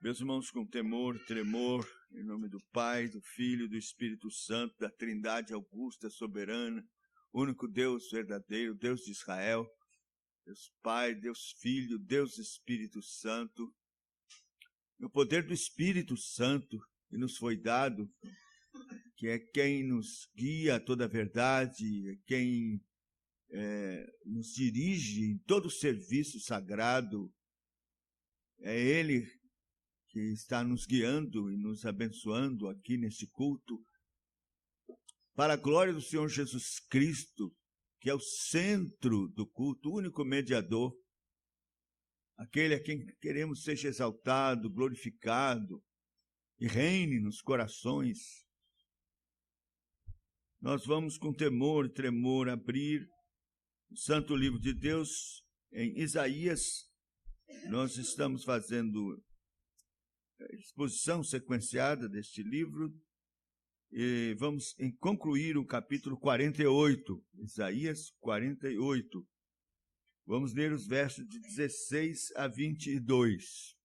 Meus irmãos, com temor, tremor, em nome do Pai, do Filho e do Espírito Santo, da Trindade augusta, soberana, único Deus verdadeiro, Deus de Israel, Deus Pai, Deus Filho, Deus Espírito Santo, no poder do Espírito Santo que nos foi dado, que é quem nos guia a toda a verdade, é quem nos dirige em todo o serviço sagrado, é Ele que está nos guiando e nos abençoando aqui neste culto, para a glória do Senhor Jesus Cristo, que é o centro do culto, o único mediador, aquele a quem queremos seja exaltado, glorificado e reine nos corações. Nós vamos com temor e tremor abrir o Santo Livro de Deus em Isaías. Nós estamos fazendo a exposição sequenciada deste livro e vamos concluir o capítulo 48, Isaías 48. Vamos ler os versos de 16 a 22.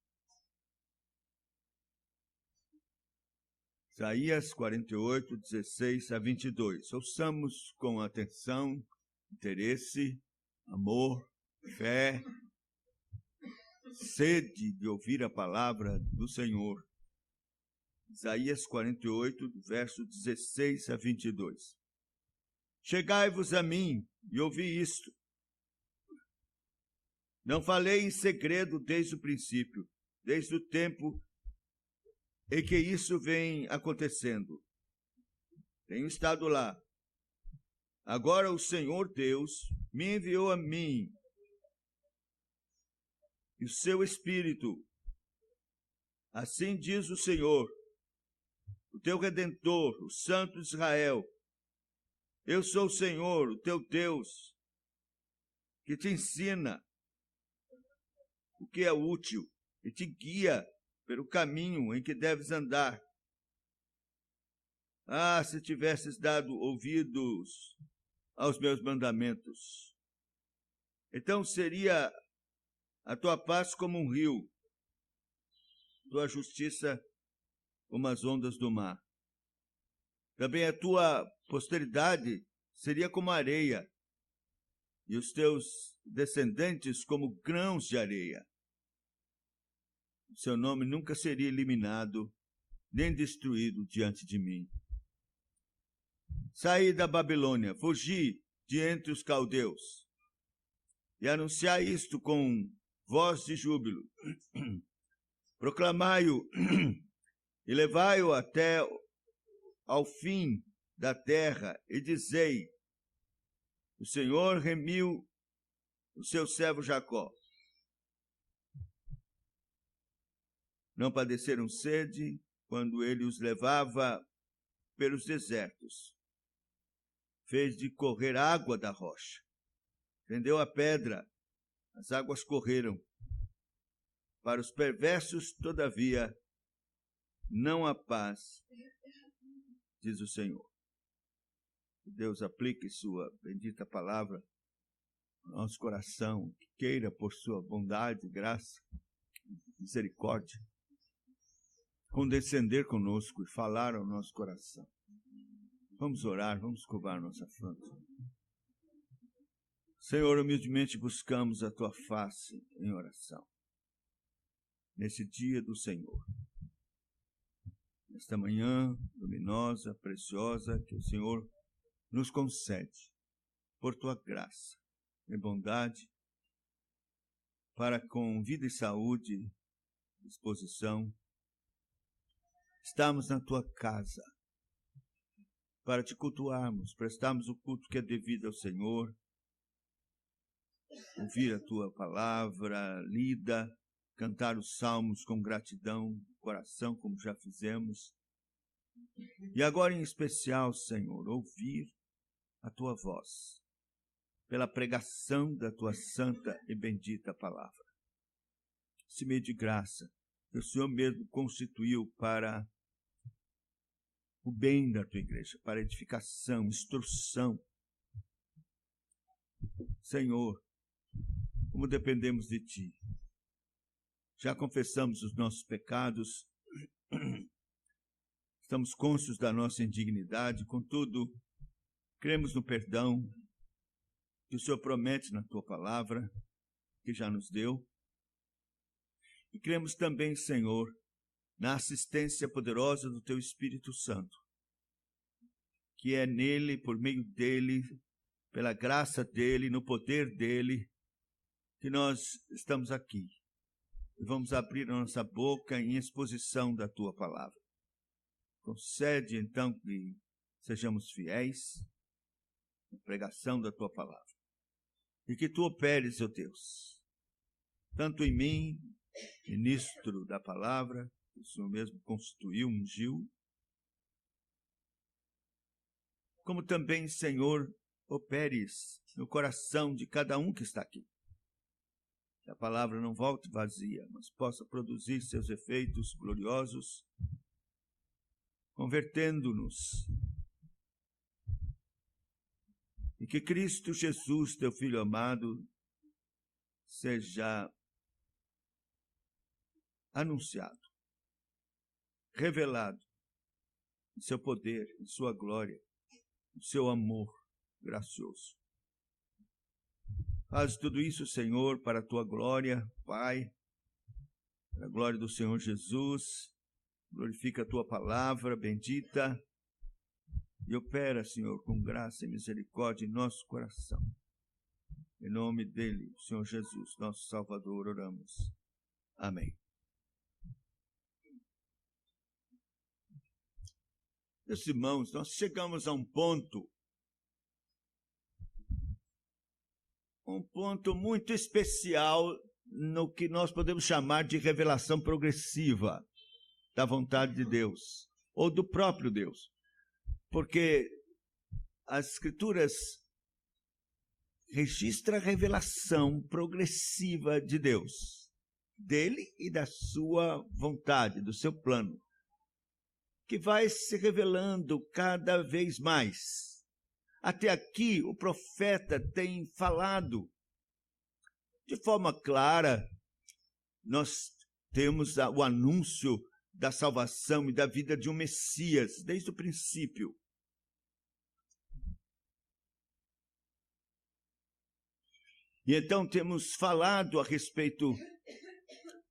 Isaías 48, 16 a 22. Ouçamos com atenção, interesse, amor, fé, sede de ouvir a palavra do Senhor. Isaías 48, verso 16 a 22. Chegai-vos a mim e ouvi isto. Não falei em segredo desde o princípio, desde o tempo em que isso vem acontecendo. Tenho estado lá. Agora o Senhor Deus me enviou a mim e o seu Espírito. Assim diz o Senhor, o teu Redentor, o Santo de Israel. Eu sou o Senhor, o teu Deus, que te ensina o que é útil e te guia pelo caminho em que deves andar. Ah, se tivesses dado ouvidos aos meus mandamentos, então seria a tua paz como um rio, tua justiça como as ondas do mar. Também a tua posteridade seria como areia, e os teus descendentes como grãos de areia. O seu nome nunca seria eliminado, nem destruído diante de mim. Saí da Babilônia, fugi de entre os caldeus, e anunciai isto com voz de júbilo. Proclamai-o e levai-o até ao fim da terra, e dizei, o Senhor remiu o seu servo Jacó. Não padeceram sede quando ele os levava pelos desertos. Fez de correr água da rocha. Prendeu a pedra, as águas correram. Para os perversos, todavia, não há paz, diz o Senhor. Que Deus aplique sua bendita palavra no nosso coração, que queira, por sua bondade, graça, misericórdia, condescender conosco e falar ao nosso coração. Vamos orar, vamos curvar nossa fronte. Senhor, humildemente buscamos a tua face em oração. Nesse dia do Senhor. Nesta manhã luminosa, preciosa, que o Senhor nos concede, por tua graça e bondade, para com vida e saúde, disposição, estarmos na tua casa, para te cultuarmos, prestarmos o culto que é devido ao Senhor, ouvir a tua palavra lida, cantar os salmos com gratidão, coração, como já fizemos. E agora, em especial, Senhor, ouvir a tua voz, pela pregação da tua santa e bendita palavra. Esse meio de graça que o Senhor mesmo constituiu para o bem da tua igreja, para edificação, instrução. Senhor, como dependemos de ti. já confessamos os nossos pecados, estamos conscientes da nossa indignidade, contudo, cremos no perdão que o Senhor promete na tua palavra, que já nos deu, e cremos também, Senhor, na assistência poderosa do teu Espírito Santo, que é nele, por meio dele, pela graça dele, no poder dele, que nós estamos aqui. E vamos abrir a nossa boca em exposição da tua palavra. Concede, então, que sejamos fiéis na pregação da tua palavra. E que tu operes, ó Deus, tanto em mim, ministro da palavra, que o Senhor mesmo constituiu, ungiu, como também, Senhor, operes no coração de cada um que está aqui. Que a palavra não volte vazia, mas possa produzir seus efeitos gloriosos, convertendo-nos. E que Cristo Jesus, teu Filho amado, seja anunciado, revelado em seu poder, em sua glória, em seu amor gracioso. Faz tudo isso, Senhor, para a tua glória, Pai, para a glória do Senhor Jesus. Glorifica a tua palavra bendita e opera, Senhor, com graça e misericórdia em nosso coração. Em nome dele, Senhor Jesus, nosso Salvador, oramos. Amém. Meus irmãos, nós chegamos a um ponto muito especial no que nós podemos chamar de revelação progressiva da vontade de Deus, ou do próprio Deus. Porque as Escrituras registram a revelação progressiva de Deus, dele e da sua vontade, do seu plano, que vai se revelando cada vez mais. Até aqui, o profeta tem falado de forma clara. Nós temos o anúncio da salvação e da vida de um Messias, desde o princípio. E então temos falado a respeito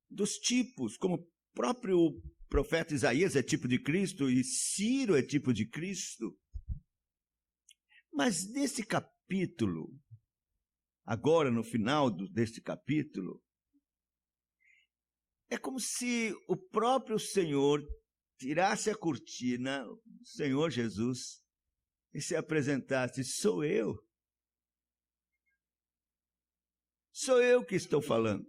dos tipos, como o próprio profeta Isaías é tipo de Cristo e Ciro é tipo de Cristo. Mas nesse capítulo, agora no final deste capítulo, é como se o próprio Senhor tirasse a cortina, o Senhor Jesus, e se apresentasse: sou eu. Sou eu que estou falando.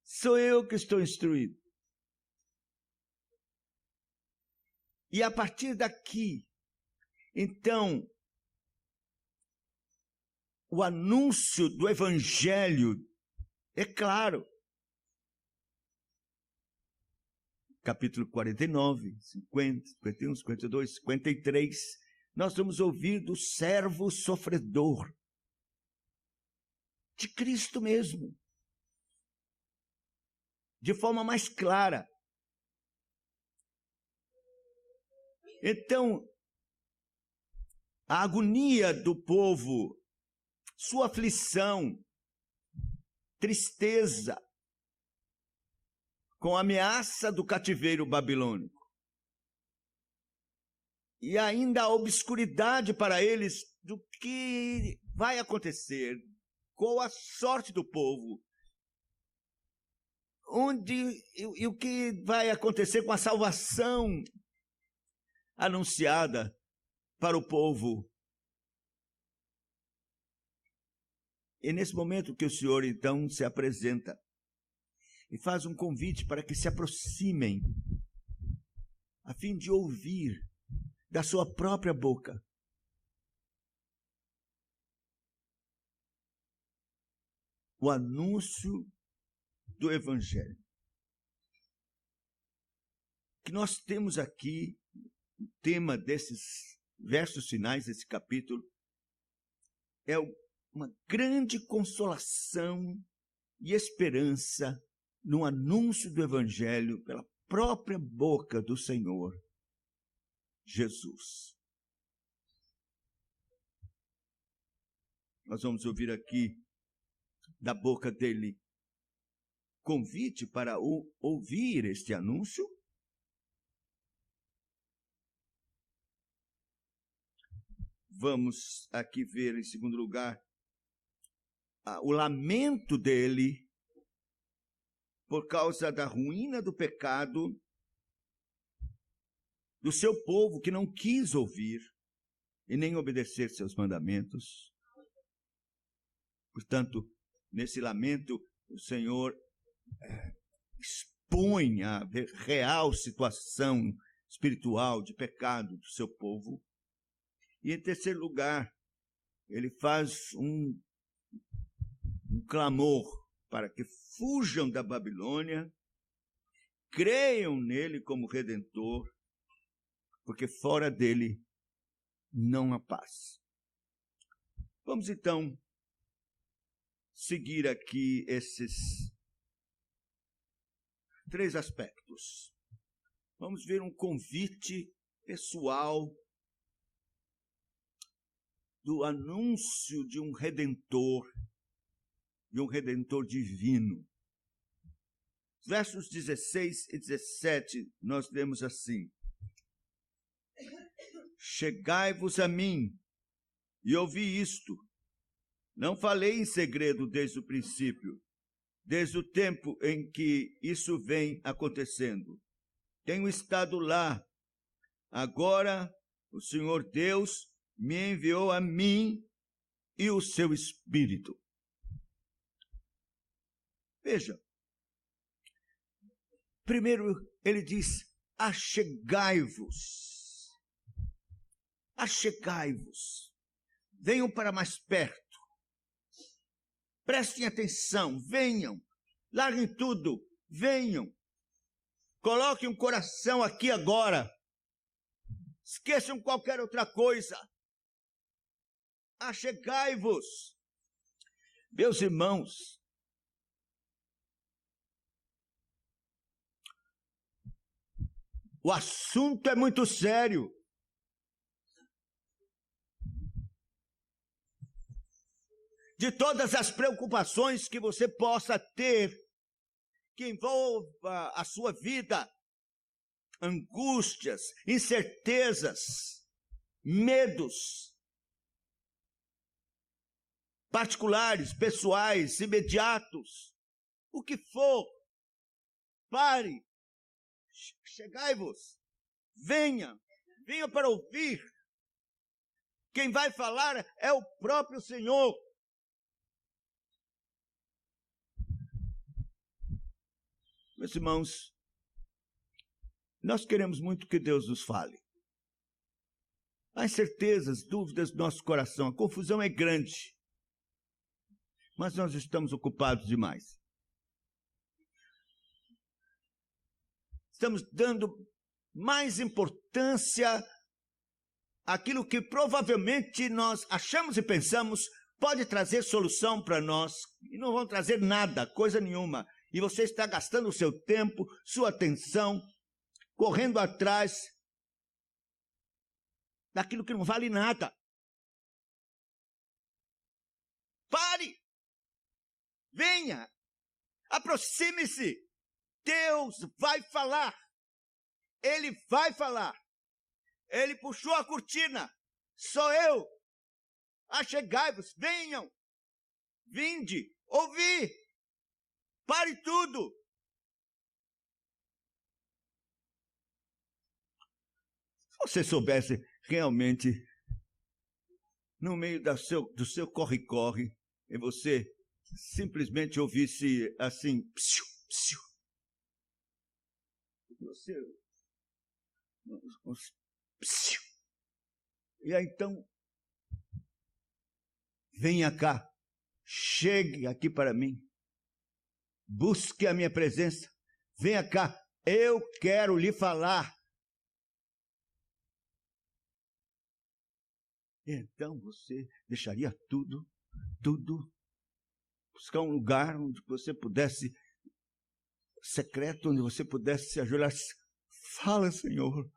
Sou eu que estou instruído. E a partir daqui, então, o anúncio do Evangelho é claro. Capítulo 49, 50, 51, 52, 53, nós vamos ouvir do servo sofredor, de Cristo mesmo, de forma mais clara. Então, a agonia do povo, sua aflição, tristeza, com a ameaça do cativeiro babilônico, e ainda a obscuridade para eles do que vai acontecer, qual a sorte do povo, e o que vai acontecer com a salvação anunciada para o povo. E nesse momento que o Senhor então se apresenta e faz um convite para que se aproximem, a fim de ouvir da sua própria boca o anúncio do Evangelho. Que nós temos aqui, o tema desses versos finais desse capítulo, é uma grande consolação e esperança no anúncio do Evangelho pela própria boca do Senhor Jesus. Nós vamos ouvir aqui da boca dele convite para ouvir este anúncio. Vamos aqui ver, em segundo lugar, o lamento dele por causa da ruína do pecado do seu povo que não quis ouvir e nem obedecer seus mandamentos. Portanto, nesse lamento, o Senhor expõe a real situação espiritual de pecado do seu povo. E, em terceiro lugar, ele faz um clamor para que fujam da Babilônia, creiam nele como Redentor, porque fora dele não há paz. Vamos, então, seguir aqui esses 3 aspectos. Vamos ver um convite pessoal do anúncio de um Redentor divino. Versos 16 e 17, nós lemos assim: Chegai-vos a mim e ouvi isto. Não falei em segredo desde o princípio, desde o tempo em que isso vem acontecendo. Tenho estado lá. Agora o Senhor Deus me enviou a mim e o seu Espírito. Veja, primeiro ele diz: achegai-vos. Achegai-vos. Venham para mais perto. Prestem atenção, venham. Larguem tudo, venham. Coloquem um coração aqui agora. Esqueçam qualquer outra coisa. Achegai-vos. Meus irmãos, o assunto é muito sério. De todas as preocupações que você possa ter, que envolva a sua vida, angústias, incertezas, medos particulares, pessoais, imediatos, o que for, pare, chegai-vos, venha para ouvir. Quem vai falar é o próprio Senhor. Meus irmãos, nós queremos muito que Deus nos fale. Há incertezas, dúvidas no nosso coração, a confusão é grande. Mas nós estamos ocupados demais. Estamos dando mais importância àquilo que provavelmente nós achamos e pensamos pode trazer solução para nós, e não vão trazer nada, coisa nenhuma. E você está gastando o seu tempo, sua atenção, correndo atrás daquilo que não vale nada. Pare! Venha! Aproxime-se! Deus vai falar! Ele vai falar! Ele puxou a cortina! Sou eu! Achegai-vos! Venham! Vinde! Ouvi! Pare tudo! Se você soubesse realmente, no meio do seu corre-corre, e você simplesmente ouvisse assim, psiu, psiu. Você, psiu. E aí então, venha cá, chegue aqui para mim. Busque a minha presença. Venha cá. Eu quero lhe falar. Então você deixaria tudo, buscar um lugar onde você pudesse secreto onde você pudesse se ajoelhar. Fala, Senhor.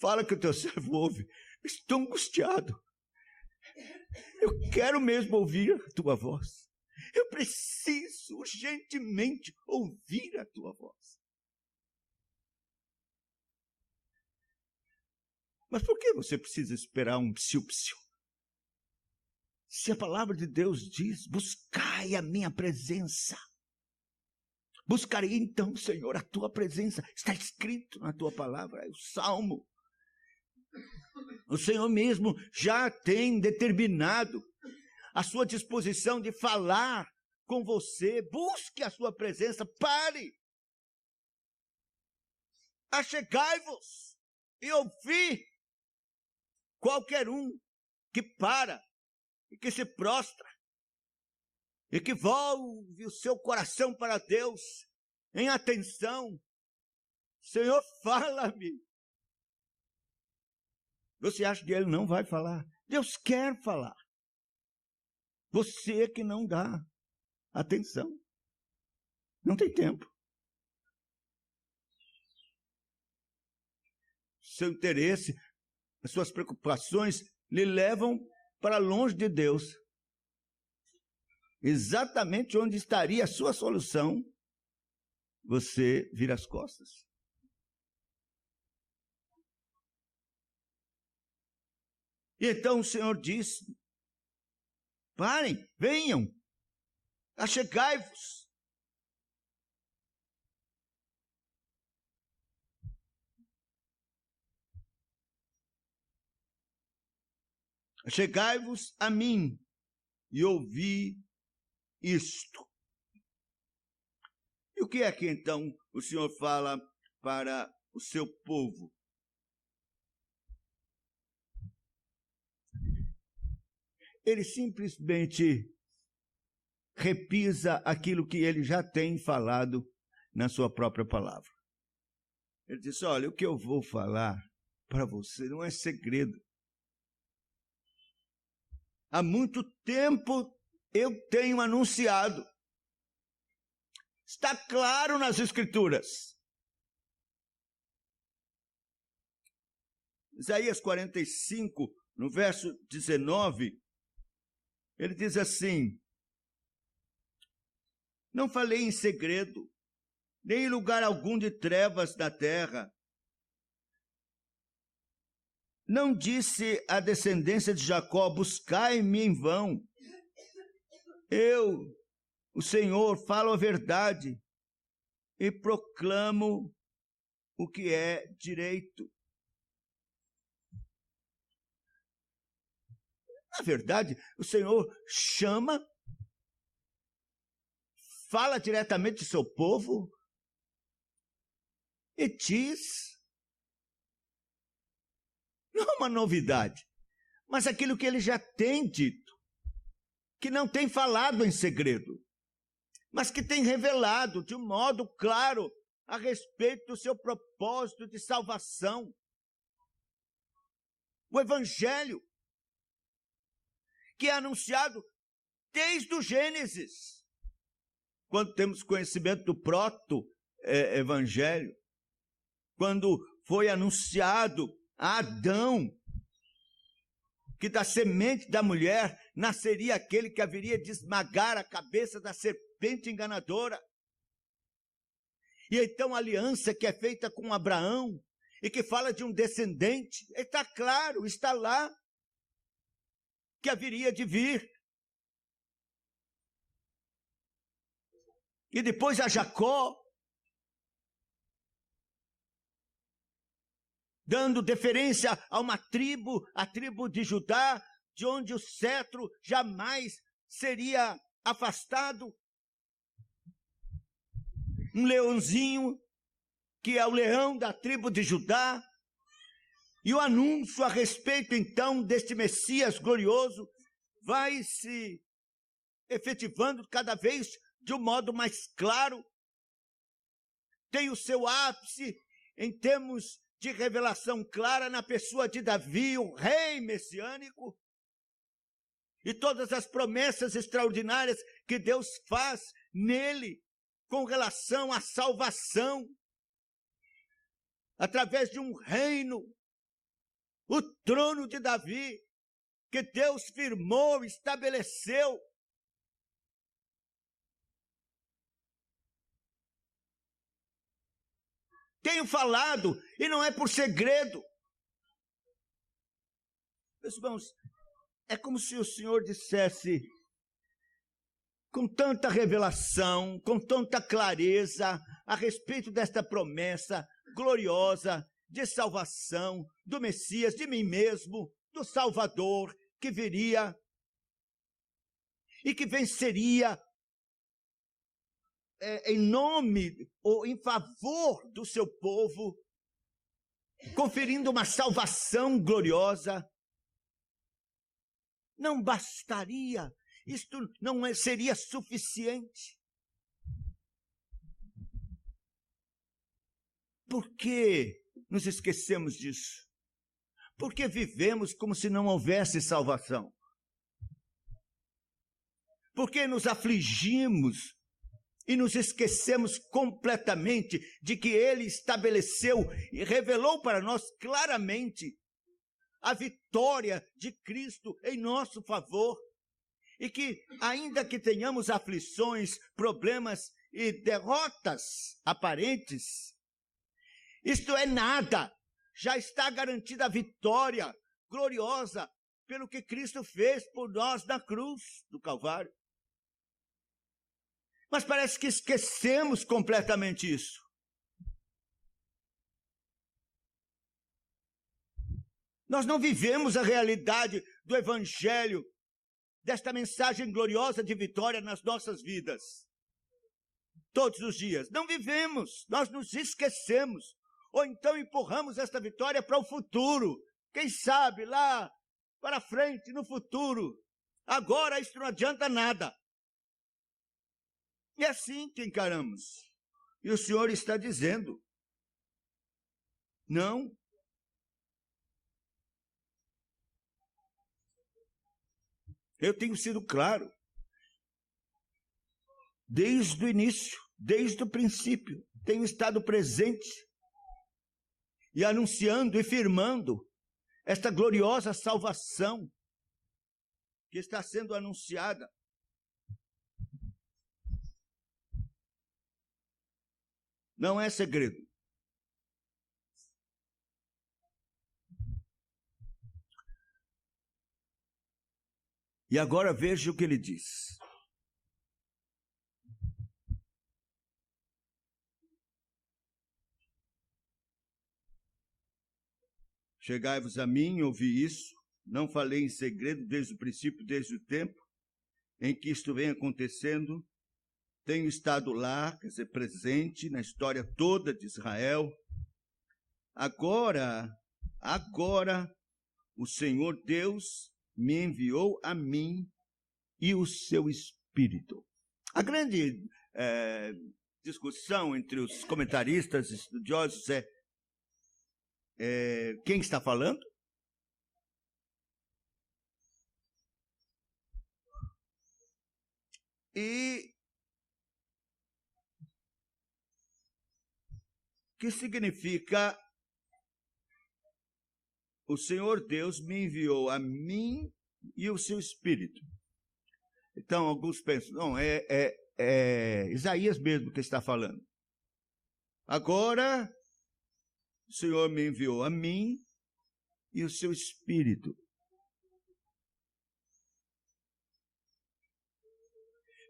Fala que o teu servo ouve. Estou angustiado. Eu quero mesmo ouvir a tua voz. Eu preciso urgentemente ouvir a tua voz. Mas por que você precisa esperar um psiu-psiu? Se a palavra de Deus diz, buscai a minha presença. Buscarei então, Senhor, a tua presença. Está escrito na tua palavra, é o Salmo. O Senhor mesmo já tem determinado a sua disposição de falar com você. Busque a sua presença, pare. Achegai-vos e ouvi. Qualquer um que para e que se prostra e que volve o seu coração para Deus em atenção. Senhor, fala-me. Você acha que ele não vai falar? Deus quer falar. Você que não dá atenção. Não tem tempo. Seu interesse, as suas preocupações lhe levam para longe de Deus. Exatamente onde estaria a sua solução, você vira as costas. E então o Senhor diz, parem, venham, achegai-vos. Achegai-vos a mim e ouvi isto. E o que é que então o Senhor fala para o seu povo? Ele simplesmente repisa aquilo que ele já tem falado na sua própria palavra. Ele diz, olha, o que eu vou falar para você não é segredo. Há muito tempo eu tenho anunciado. Está claro nas Escrituras. Isaías 45, no verso 19, ele diz assim, não falei em segredo, nem em lugar algum de trevas na terra. Não disse à descendência de Jacó, buscai-me em vão. Eu, o Senhor, falo a verdade e proclamo o que é direito. Na verdade, o Senhor chama, fala diretamente do seu povo e diz, não é uma novidade, mas aquilo que ele já tem dito, que não tem falado em segredo, mas que tem revelado de um modo claro a respeito do seu propósito de salvação. O Evangelho, que é anunciado desde o Gênesis, quando temos conhecimento do proto-evangelho, quando foi anunciado a Adão, que da semente da mulher nasceria aquele que haveria de esmagar a cabeça da serpente enganadora. E então a aliança que é feita com Abraão, e que fala de um descendente, está claro, está lá, que haveria de vir. E depois a Jacó, dando deferência a uma tribo, a tribo de Judá, de onde o cetro jamais seria afastado. Um leãozinho, que é o leão da tribo de Judá. E o anúncio a respeito, então, deste Messias glorioso vai se efetivando cada vez de um modo mais claro. Tem o seu ápice em termos de revelação clara na pessoa de Davi, o rei messiânico. E todas as promessas extraordinárias que Deus faz nele, com relação à salvação, através de um reino, o trono de Davi, que Deus firmou, estabeleceu. Tenho falado, e não é por segredo. Meus irmãos, é como se o Senhor dissesse, com tanta revelação, com tanta clareza, a respeito desta promessa gloriosa de salvação, do Messias, de mim mesmo, do Salvador, que viria e que venceria em nome ou em favor do seu povo, conferindo uma salvação gloriosa. Não bastaria, isto não seria suficiente. Por que nos esquecemos disso? Por que vivemos como se não houvesse salvação? Por que nos afligimos e nos esquecemos completamente de que Ele estabeleceu e revelou para nós claramente a vitória de Cristo em nosso favor? E que, ainda que tenhamos aflições, problemas e derrotas aparentes, isto é nada. Já está garantida a vitória gloriosa pelo que Cristo fez por nós na cruz do Calvário. Mas parece que esquecemos completamente isso. Nós não vivemos a realidade do Evangelho, desta mensagem gloriosa de vitória nas nossas vidas. Todos os dias. Não vivemos, nós nos esquecemos. Ou então empurramos esta vitória para o futuro. Quem sabe lá para frente, no futuro. Agora isso não adianta nada. E é assim que encaramos. E o Senhor está dizendo, não. Eu tenho sido claro. Desde o início, desde o princípio, tenho estado presente e anunciando e firmando esta gloriosa salvação que está sendo anunciada. Não é segredo. E agora veja o que ele diz. Chegai-vos a mim, ouvi isso, não falei em segredo desde o princípio, desde o tempo em que isto vem acontecendo. Tenho estado lá, quer dizer, presente na história toda de Israel. Agora, o Senhor Deus me enviou a mim e o seu Espírito. A grande discussão entre os comentaristas estudiosos é quem está falando? E que significa o Senhor Deus me enviou a mim e o seu Espírito. Então, alguns pensam, não, é Isaías mesmo que está falando. Agora, o Senhor me enviou a mim e o seu Espírito.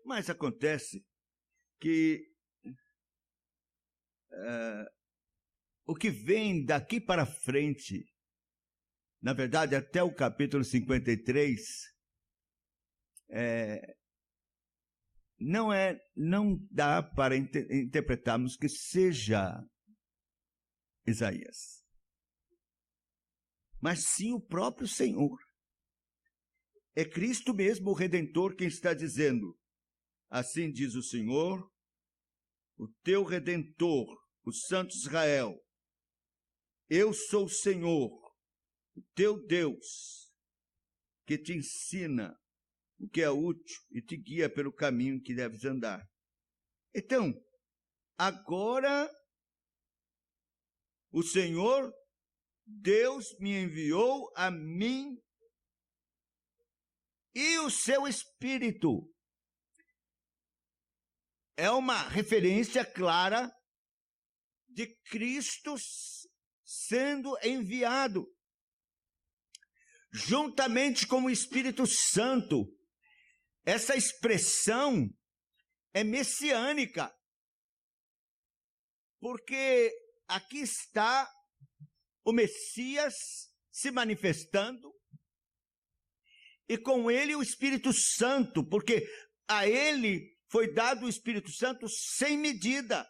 Mas acontece que o que vem daqui para frente, na verdade até o capítulo 53, não dá para interpretarmos que seja Isaías, mas sim o próprio Senhor. É Cristo mesmo, o Redentor, quem está dizendo, assim diz o Senhor, o teu Redentor, o Santo Israel, eu sou o Senhor, o teu Deus, que te ensina o que é útil e te guia pelo caminho que deves andar. Então, agora o Senhor Deus me enviou a mim e o seu Espírito. É uma referência clara de Cristo sendo enviado, juntamente com o Espírito Santo. Essa expressão é messiânica, porque aqui está o Messias se manifestando, e com ele o Espírito Santo, porque a ele foi dado o Espírito Santo sem medida.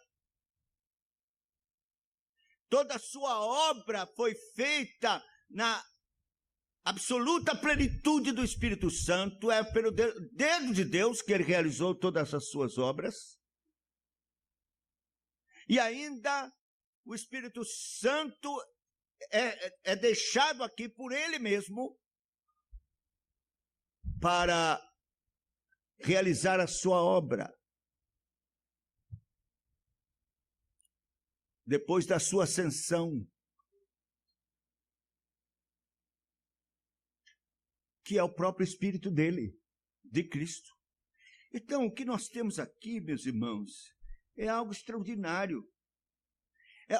Toda a sua obra foi feita na absoluta plenitude do Espírito Santo. É pelo dedo de Deus que ele realizou todas as suas obras. E ainda o Espírito Santo é deixado aqui por ele mesmo para realizar a sua obra. Depois da sua ascensão, que é o próprio Espírito dele, de Cristo. Então, o que nós temos aqui, meus irmãos, é algo extraordinário.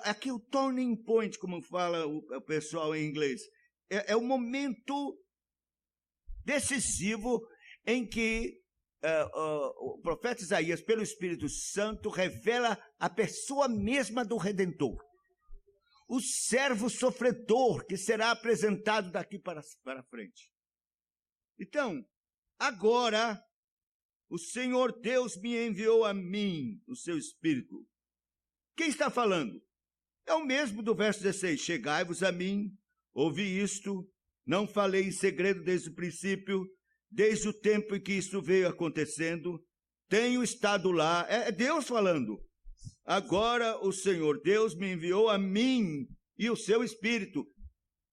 Aqui o turning point, como fala o pessoal em inglês, é o momento decisivo em que o profeta Isaías, pelo Espírito Santo, revela a pessoa mesma do Redentor, o servo sofredor que será apresentado daqui para frente. Então, agora, o Senhor Deus me enviou a mim, o seu Espírito. Quem está falando? É o mesmo do verso 16. Chegai-vos a mim, ouvi isto, não falei em segredo desde o princípio, desde o tempo em que isso veio acontecendo, tenho estado lá. É Deus falando. Agora o Senhor Deus me enviou a mim e o seu Espírito.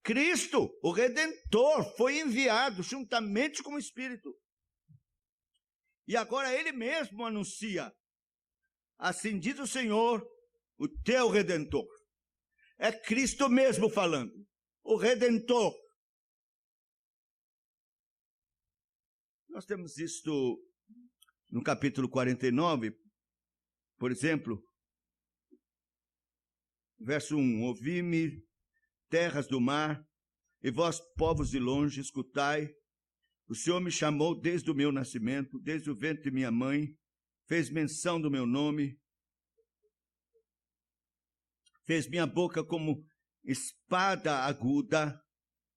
Cristo, o Redentor, foi enviado juntamente com o Espírito. E agora ele mesmo anuncia: assim diz o Senhor, o teu Redentor. É Cristo mesmo falando, o Redentor. Nós temos isto no capítulo 49, por exemplo, verso 1. Ouvi-me, terras do mar, e vós, povos de longe, escutai. O Senhor me chamou desde o meu nascimento, desde o ventre de minha mãe, fez menção do meu nome, fez minha boca como espada aguda,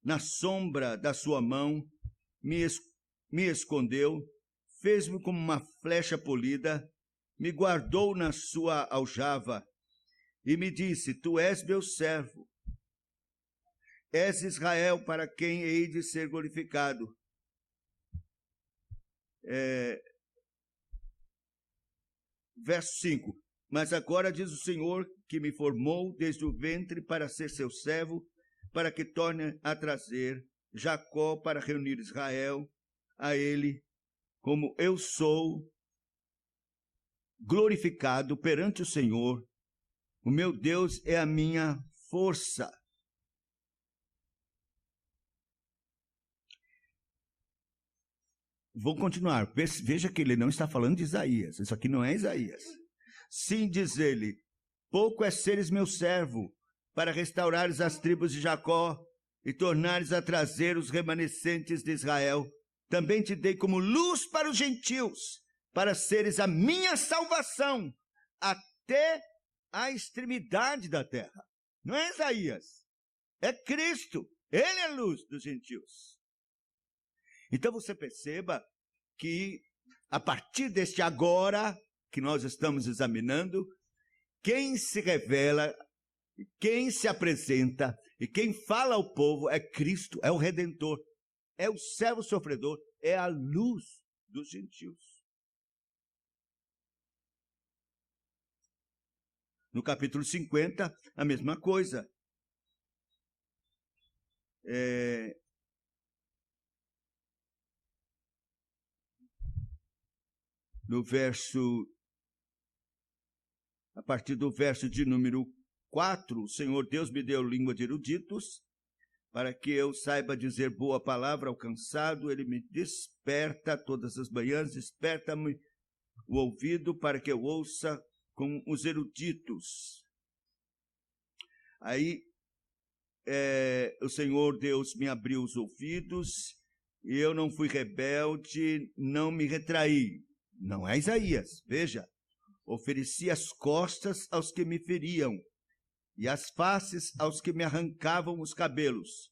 na sombra da sua mão, me escondeu, fez-me como uma flecha polida, me guardou na sua aljava, e me disse: tu és meu servo, és Israel, para quem hei de ser glorificado. Verso 5. Mas agora diz o Senhor, que me formou desde o ventre para ser seu servo, para que torne a trazer Jacó, para reunir Israel a ele, como eu sou glorificado perante o Senhor. O meu Deus é a minha força. Vou continuar. Veja que ele não está falando de Isaías. Isso aqui não é Isaías. Sim, diz ele, pouco é seres meu servo, para restaurares as tribos de Jacó e tornares a trazer os remanescentes de Israel. Também te dei como luz para os gentios, para seres a minha salvação, até a extremidade da terra. Não é Isaías, é Cristo. Ele é a luz dos gentios. Então você perceba que, a partir deste agora que nós estamos examinando, quem se revela, quem se apresenta e quem fala ao povo é Cristo, é o Redentor, é o servo sofredor, é a luz dos gentios. No capítulo 50, a mesma coisa. No verso a partir do verso de número 4, o Senhor Deus me deu língua de eruditos, para que eu saiba dizer boa palavra ao cansado. Ele me desperta todas as manhãs, desperta-me o ouvido para que eu ouça com os eruditos. Aí o Senhor Deus me abriu os ouvidos, e eu não fui rebelde, não me retraí. Não é Isaías, veja. Ofereci as costas aos que me feriam, e as faces aos que me arrancavam os cabelos.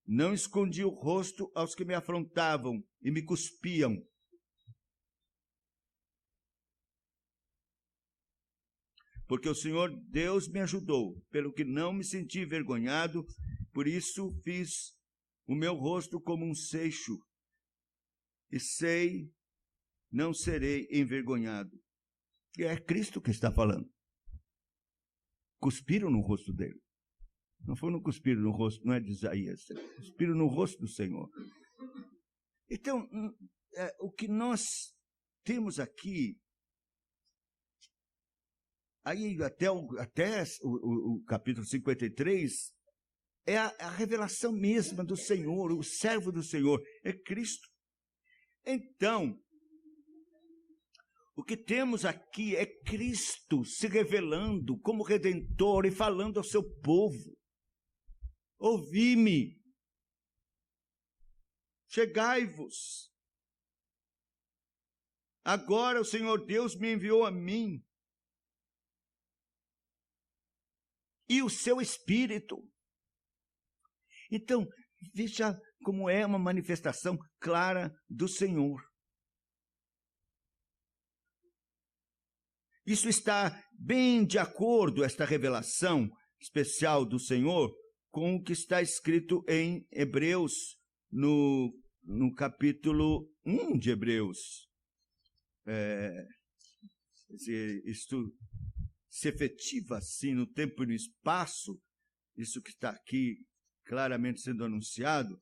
Não escondi o rosto aos que me afrontavam e me cuspiam. Porque o Senhor Deus me ajudou, pelo que não me senti envergonhado, por isso fiz o meu rosto como um seixo, e sei, não serei envergonhado. E é Cristo que está falando. Cuspiram no rosto dele. Não foi no cuspiram no rosto, não é de Isaías. Cuspiram no rosto do Senhor. Então, o que nós temos aqui, aí até o capítulo 53, é a revelação mesma do Senhor, o servo do Senhor, é Cristo. Então, o que temos aqui é Cristo se revelando como Redentor e falando ao seu povo. Ouvi-me, chegai-vos. Agora o Senhor Deus me enviou a mim e o seu Espírito. Então, veja como é uma manifestação clara do Senhor. Isso está bem de acordo, esta revelação especial do Senhor, com o que está escrito em Hebreus, no capítulo 1 de Hebreus. Isto se efetiva assim no tempo e no espaço, isso que está aqui claramente sendo anunciado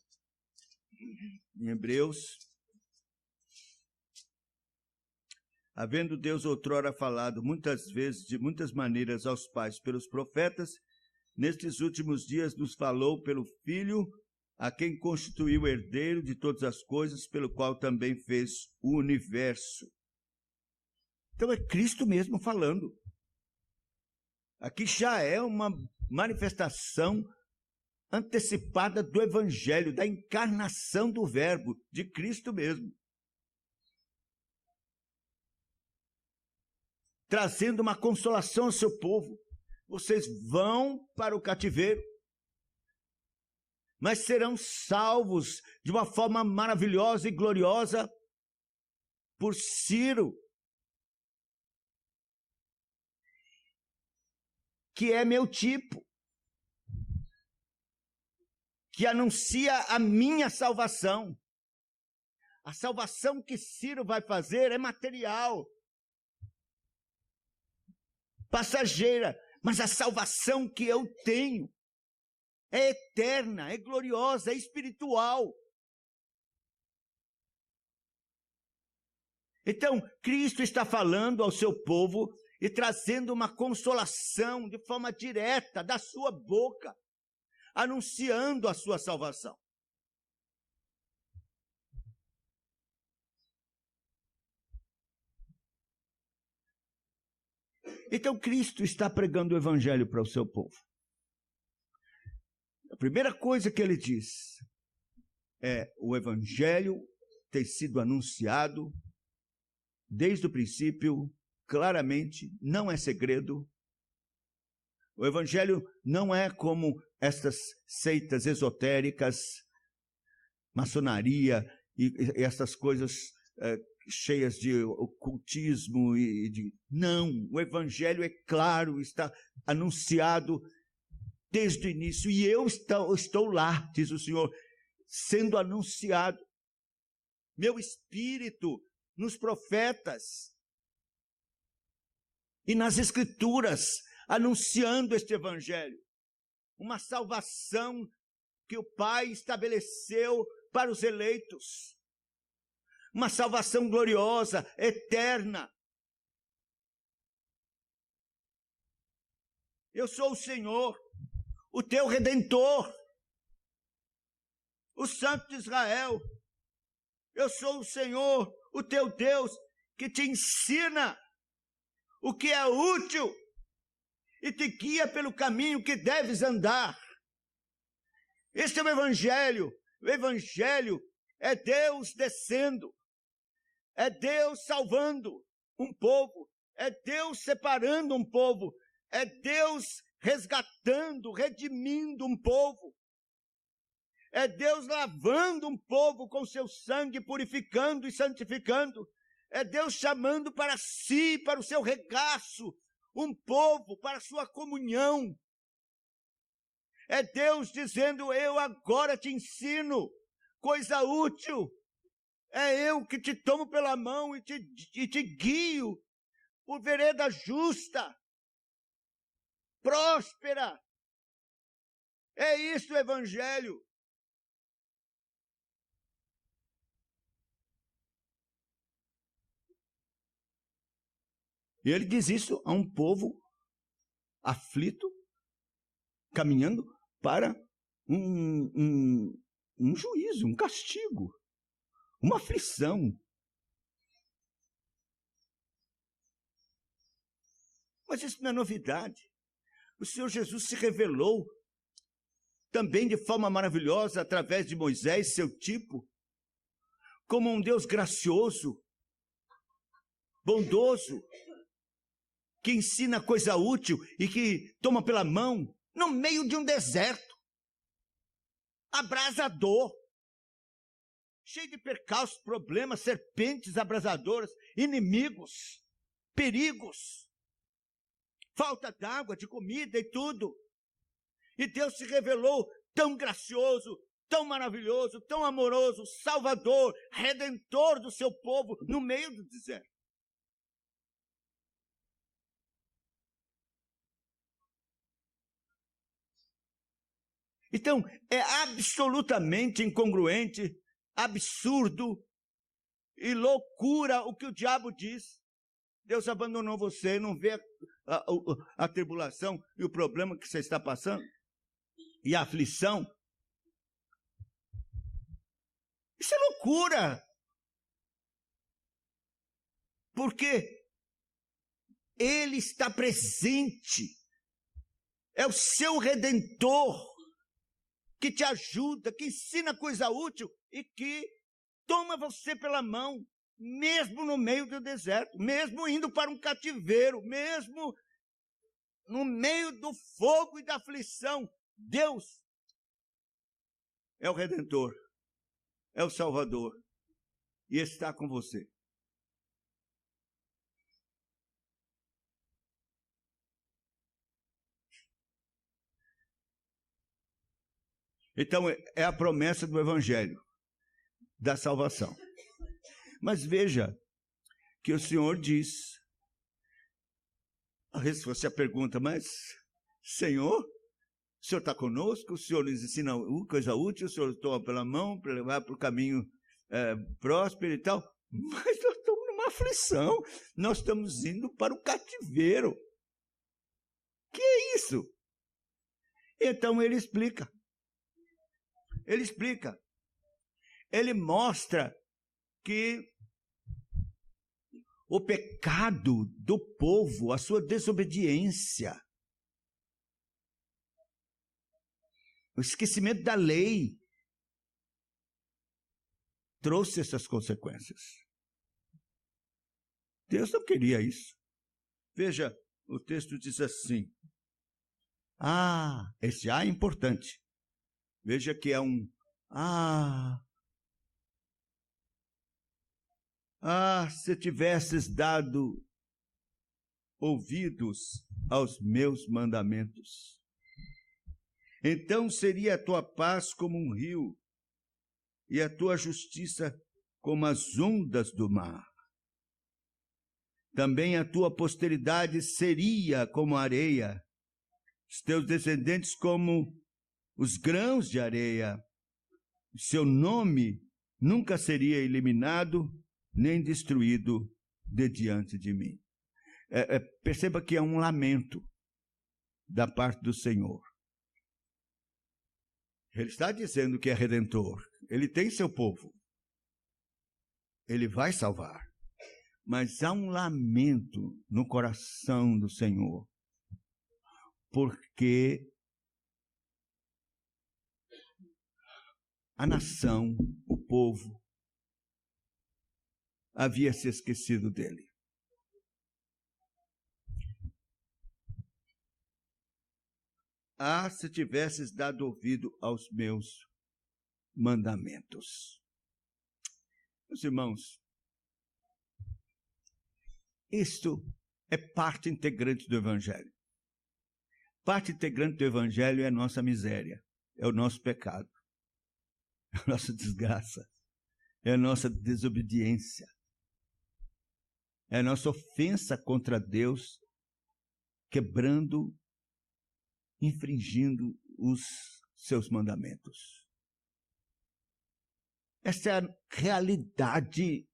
em Hebreus. Havendo Deus outrora falado muitas vezes, de muitas maneiras aos pais pelos profetas, nestes últimos dias nos falou pelo Filho, a quem constituiu herdeiro de todas as coisas, pelo qual também fez o universo. Então é Cristo mesmo falando. Aqui já é uma manifestação antecipada do Evangelho, da encarnação do Verbo, de Cristo mesmo. Trazendo uma consolação ao seu povo. Vocês vão para o cativeiro, mas serão salvos de uma forma maravilhosa e gloriosa por Ciro, que é meu tipo, que anuncia a minha salvação. A salvação que Ciro vai fazer é material, passageira, mas a salvação que eu tenho é eterna, é gloriosa, é espiritual. Então, Cristo está falando ao seu povo e trazendo uma consolação de forma direta da sua boca, anunciando a sua salvação. Então, Cristo está pregando o Evangelho para o seu povo. A primeira coisa que ele diz é: o Evangelho tem sido anunciado desde o princípio, claramente, não é segredo. O Evangelho não é como estas seitas esotéricas, maçonaria e essas coisas cheias de ocultismo Não, o Evangelho é claro, está anunciado desde o início, e eu estou lá, diz o Senhor, sendo anunciado. Meu Espírito nos profetas e nas Escrituras, anunciando este Evangelho. Uma salvação que o Pai estabeleceu para os eleitos. Uma salvação gloriosa, eterna. Eu sou o Senhor, o teu Redentor, o Santo de Israel. Eu sou o Senhor, o teu Deus, que te ensina o que é útil e te guia pelo caminho que deves andar. Este é o Evangelho. O Evangelho é Deus descendo, é Deus salvando um povo, é Deus separando um povo, é Deus resgatando, redimindo um povo, é Deus lavando um povo com seu sangue, purificando e santificando, é Deus chamando para si, para o seu regaço, um povo, para a sua comunhão. É Deus dizendo: eu agora te ensino coisa útil. É eu que te tomo pela mão e te guio por vereda justa, próspera. É isso o Evangelho. E ele diz isso a um povo aflito, caminhando para um juízo, um castigo, uma aflição. Mas isso não é novidade. O Senhor Jesus se revelou também de forma maravilhosa através de Moisés, seu tipo, como um Deus gracioso, bondoso, que ensina coisa útil e que toma pela mão no meio de um deserto abrasador, cheio de percalços, problemas, serpentes abrasadoras, inimigos, perigos, falta d'água, de comida e tudo. E Deus se revelou tão gracioso, tão maravilhoso, tão amoroso, salvador, redentor do seu povo no meio do deserto. Então, é absolutamente incongruente, absurdo e loucura o que o diabo diz. Deus abandonou você, não vê a tribulação e o problema que você está passando? E a aflição? Isso é loucura. Porque Ele está presente. É o seu Redentor que te ajuda, que ensina coisa útil e que toma você pela mão, mesmo no meio do deserto, mesmo indo para um cativeiro, mesmo no meio do fogo e da aflição. Deus é o Redentor, é o Salvador e está com você. Então, é a promessa do Evangelho, da salvação. Mas veja que o Senhor diz, se você pergunta, mas Senhor, o Senhor está conosco, o Senhor nos ensina coisa útil, o Senhor toma pela mão para levar para o caminho próspero e tal, mas nós estamos numa aflição, nós estamos indo para o cativeiro. Que é isso? Então ele explica. Ele explica. Ele mostra que o pecado do povo, a sua desobediência, o esquecimento da lei, trouxe essas consequências. Deus não queria isso. Veja, o texto diz assim. Esse é importante. Veja que é um se tivesses dado ouvidos aos meus mandamentos, então seria a tua paz como um rio e a tua justiça como as ondas do mar. Também a tua posteridade seria como a areia, os teus descendentes como os grãos de areia. O seu nome nunca seria eliminado nem destruído de diante de mim. Perceba que é um lamento. da parte do Senhor. Ele está dizendo que é redentor. Ele tem seu povo. Ele vai salvar. Mas há um lamento no coração do Senhor, porque a nação, o povo, havia se esquecido dele. Se tivesses dado ouvido aos meus mandamentos. Meus irmãos, isto é parte integrante do Evangelho. Parte integrante do Evangelho é a nossa miséria, é o nosso pecado, é a nossa desgraça, é a nossa desobediência, é a nossa ofensa contra Deus, quebrando, infringindo os seus mandamentos. Essa é a realidade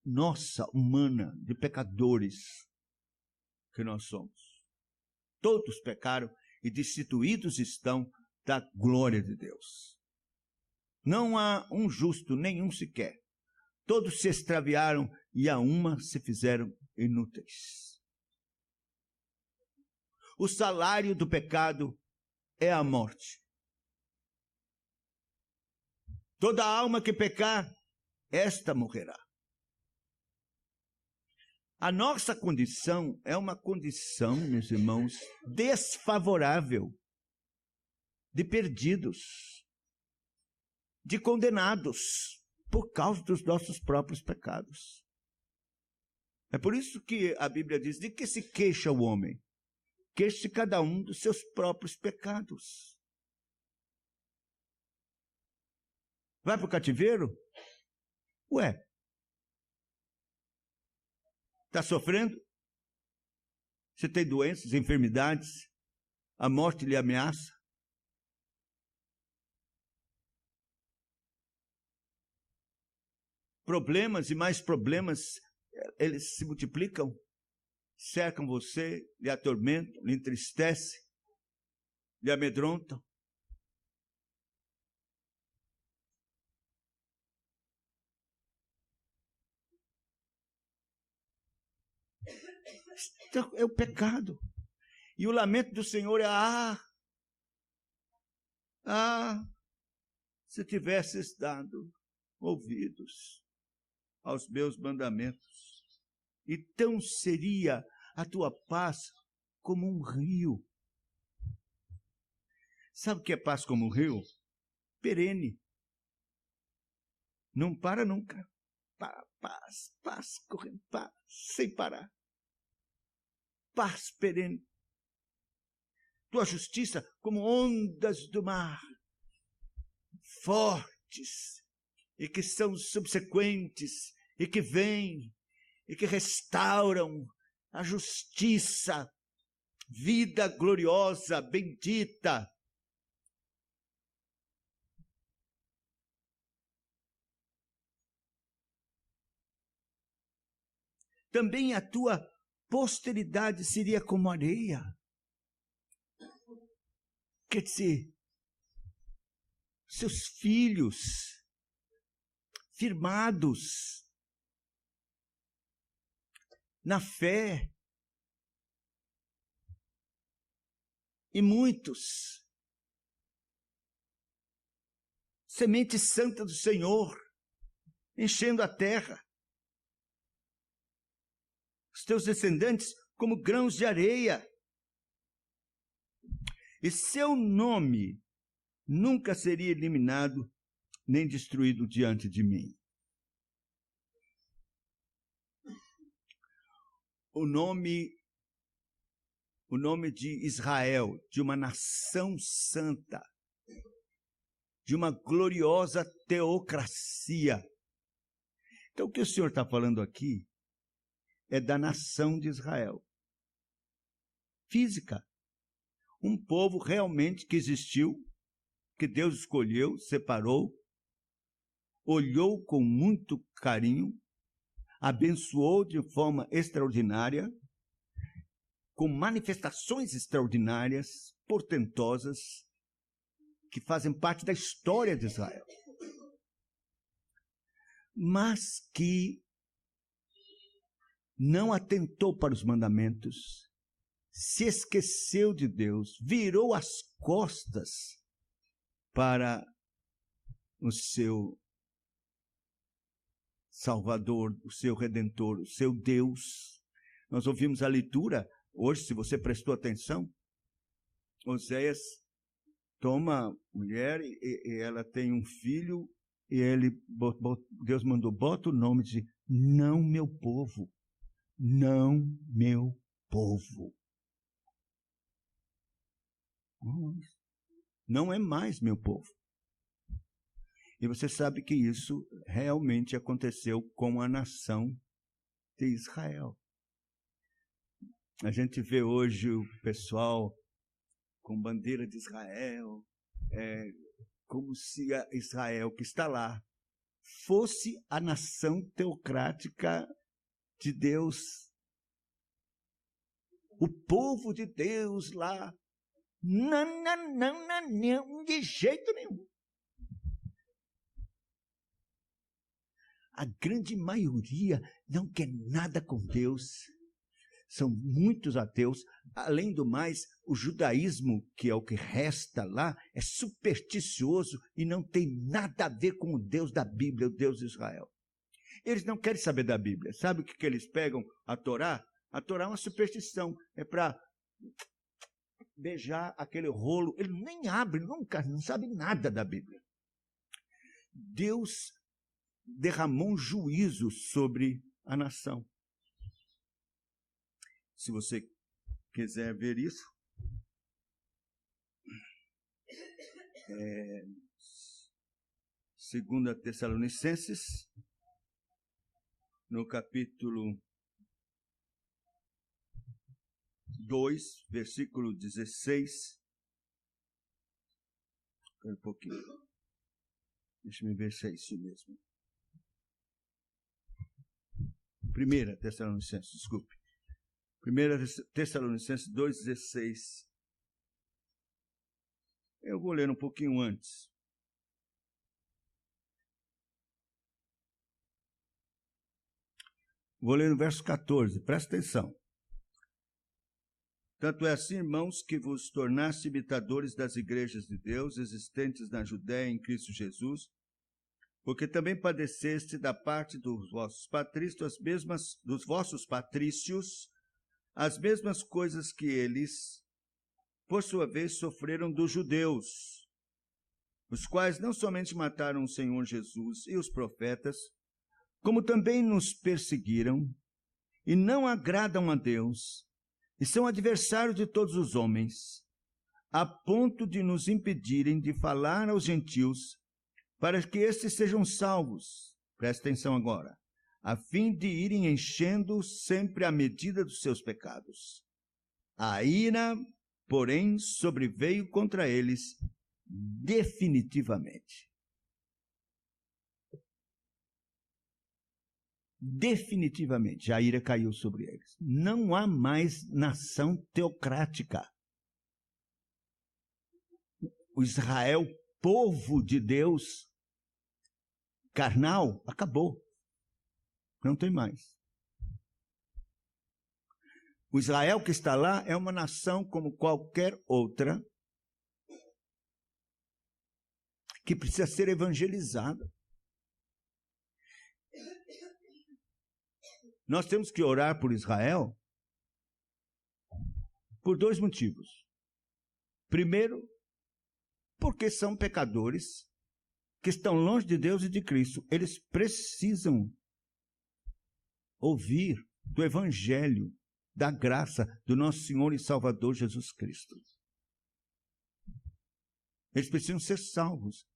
nossa, humana, de pecadores que nós somos. Todos pecaram e destituídos estão da glória de Deus. Não há um justo, nenhum sequer. Todos se extraviaram e a uma se fizeram inúteis. O salário do pecado é a morte. Toda alma que pecar, esta morrerá. A nossa condição é uma condição, meus irmãos, desfavorável, de perdidos, de condenados, por causa dos nossos próprios pecados. É por isso que a Bíblia diz, de que se queixa o homem? Queixe cada um dos seus próprios pecados. Vai para o cativeiro? Ué, está sofrendo? Você tem doenças, enfermidades? A morte lhe ameaça? Problemas e mais problemas, eles se multiplicam, cercam você, lhe atormentam, lhe entristecem, lhe amedrontam. Então, é o pecado. E o lamento do Senhor é, se tivesses dado ouvidos aos meus mandamentos, então seria a tua paz como um rio. Sabe o que é paz como um rio? Perene. Não para nunca. Paz, paz, correndo, paz, sem parar. Paz perene. Tua justiça como ondas do mar, fortes, e que são subsequentes, e que vêm, e que restauram a justiça, vida gloriosa, bendita. Também a tua posteridade seria como areia. Quer dizer, seus filhos, firmados na fé, e muitos, semente santa do Senhor, enchendo a terra, os teus descendentes como grãos de areia, e seu nome nunca seria eliminado nem destruído diante de mim. O nome de Israel, de uma nação santa, de uma gloriosa teocracia. Então, o que o Senhor está falando aqui é da nação de Israel. Física. Um povo realmente que existiu, que Deus escolheu, separou, olhou com muito carinho, abençoou de forma extraordinária, com manifestações extraordinárias, portentosas, que fazem parte da história de Israel. Mas que não atentou para os mandamentos, se esqueceu de Deus, virou as costas para o seu Salvador, o seu Redentor, o seu Deus. Nós ouvimos a leitura hoje, se você prestou atenção, Oséias toma a mulher e ela tem um filho, e Deus mandou, bota o nome de não meu povo, não meu povo. Não é mais meu povo. E você sabe que isso realmente aconteceu com a nação de Israel. A gente vê hoje o pessoal com bandeira de Israel, como se a Israel que está lá fosse a nação teocrática de Deus. O povo de Deus lá. Não, de jeito nenhum. A grande maioria não quer nada com Deus. São muitos ateus. Além do mais, o judaísmo, que é o que resta lá, é supersticioso e não tem nada a ver com o Deus da Bíblia, o Deus de Israel. Eles não querem saber da Bíblia. Sabe o que eles pegam? A Torá? A Torá é uma superstição. É para beijar aquele rolo. Ele nem abre, nunca, não sabe nada da Bíblia. Deus derramou um juízo sobre a nação. Se você quiser ver isso, Segunda Tessalonicenses, no capítulo 2, versículo 16. Um pouquinho. Deixa eu ver se é isso mesmo. 1 Tessalonicenses, desculpe. 1 Tessalonicenses 2,16. Eu vou ler um pouquinho antes. Vou ler no verso 14, presta atenção. Tanto é assim, irmãos, que vos tornaste imitadores das igrejas de Deus existentes na Judéia em Cristo Jesus, porque também padeceste da parte dos vossos patrícios, as mesmas coisas que eles, por sua vez, sofreram dos judeus, os quais não somente mataram o Senhor Jesus e os profetas, como também nos perseguiram e não agradam a Deus, e são adversários de todos os homens, a ponto de nos impedirem de falar aos gentios, para que estes sejam salvos. Presta atenção agora. A fim de irem enchendo sempre a medida dos seus pecados. A ira, porém, sobreveio contra eles definitivamente. Definitivamente, a ira caiu sobre eles. Não há mais nação teocrática. O Israel, povo de Deus, carnal, acabou. Não tem mais. O Israel que está lá é uma nação como qualquer outra, que precisa ser evangelizada. Nós temos que orar por Israel por dois motivos. Primeiro, porque são pecadores que estão longe de Deus e de Cristo. Eles precisam ouvir do Evangelho, da graça do nosso Senhor e Salvador Jesus Cristo. Eles precisam ser salvos,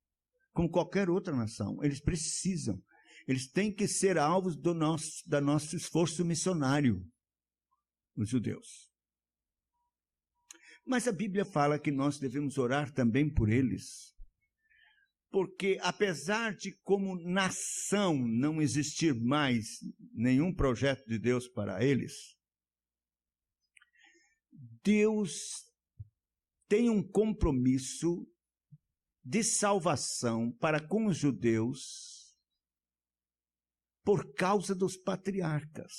como qualquer outra nação. Eles precisam. Eles têm que ser alvos do nosso esforço missionário, os judeus. Mas a Bíblia fala que nós devemos orar também por eles, porque apesar de como nação não existir mais nenhum projeto de Deus para eles, Deus tem um compromisso de salvação para com os judeus por causa dos patriarcas.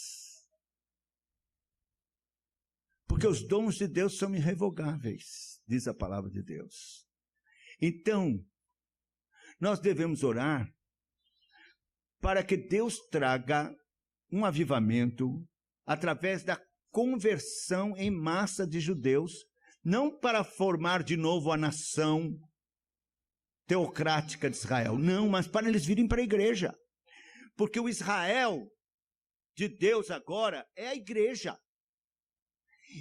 Porque os dons de Deus são irrevogáveis, diz a palavra de Deus. Então, nós devemos orar para que Deus traga um avivamento através da conversão em massa de judeus, não para formar de novo a nação teocrática de Israel, não, mas para eles virem para a igreja. Porque o Israel de Deus agora é a igreja.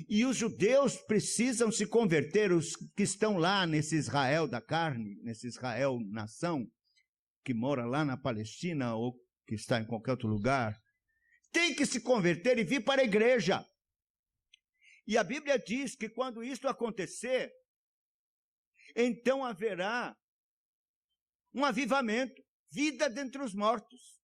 E os judeus precisam se converter, os que estão lá nesse Israel da carne, nesse Israel nação, que mora lá na Palestina ou que está em qualquer outro lugar, tem que se converter e vir para a igreja. E a Bíblia diz que quando isso acontecer, então haverá um avivamento, vida dentre os mortos.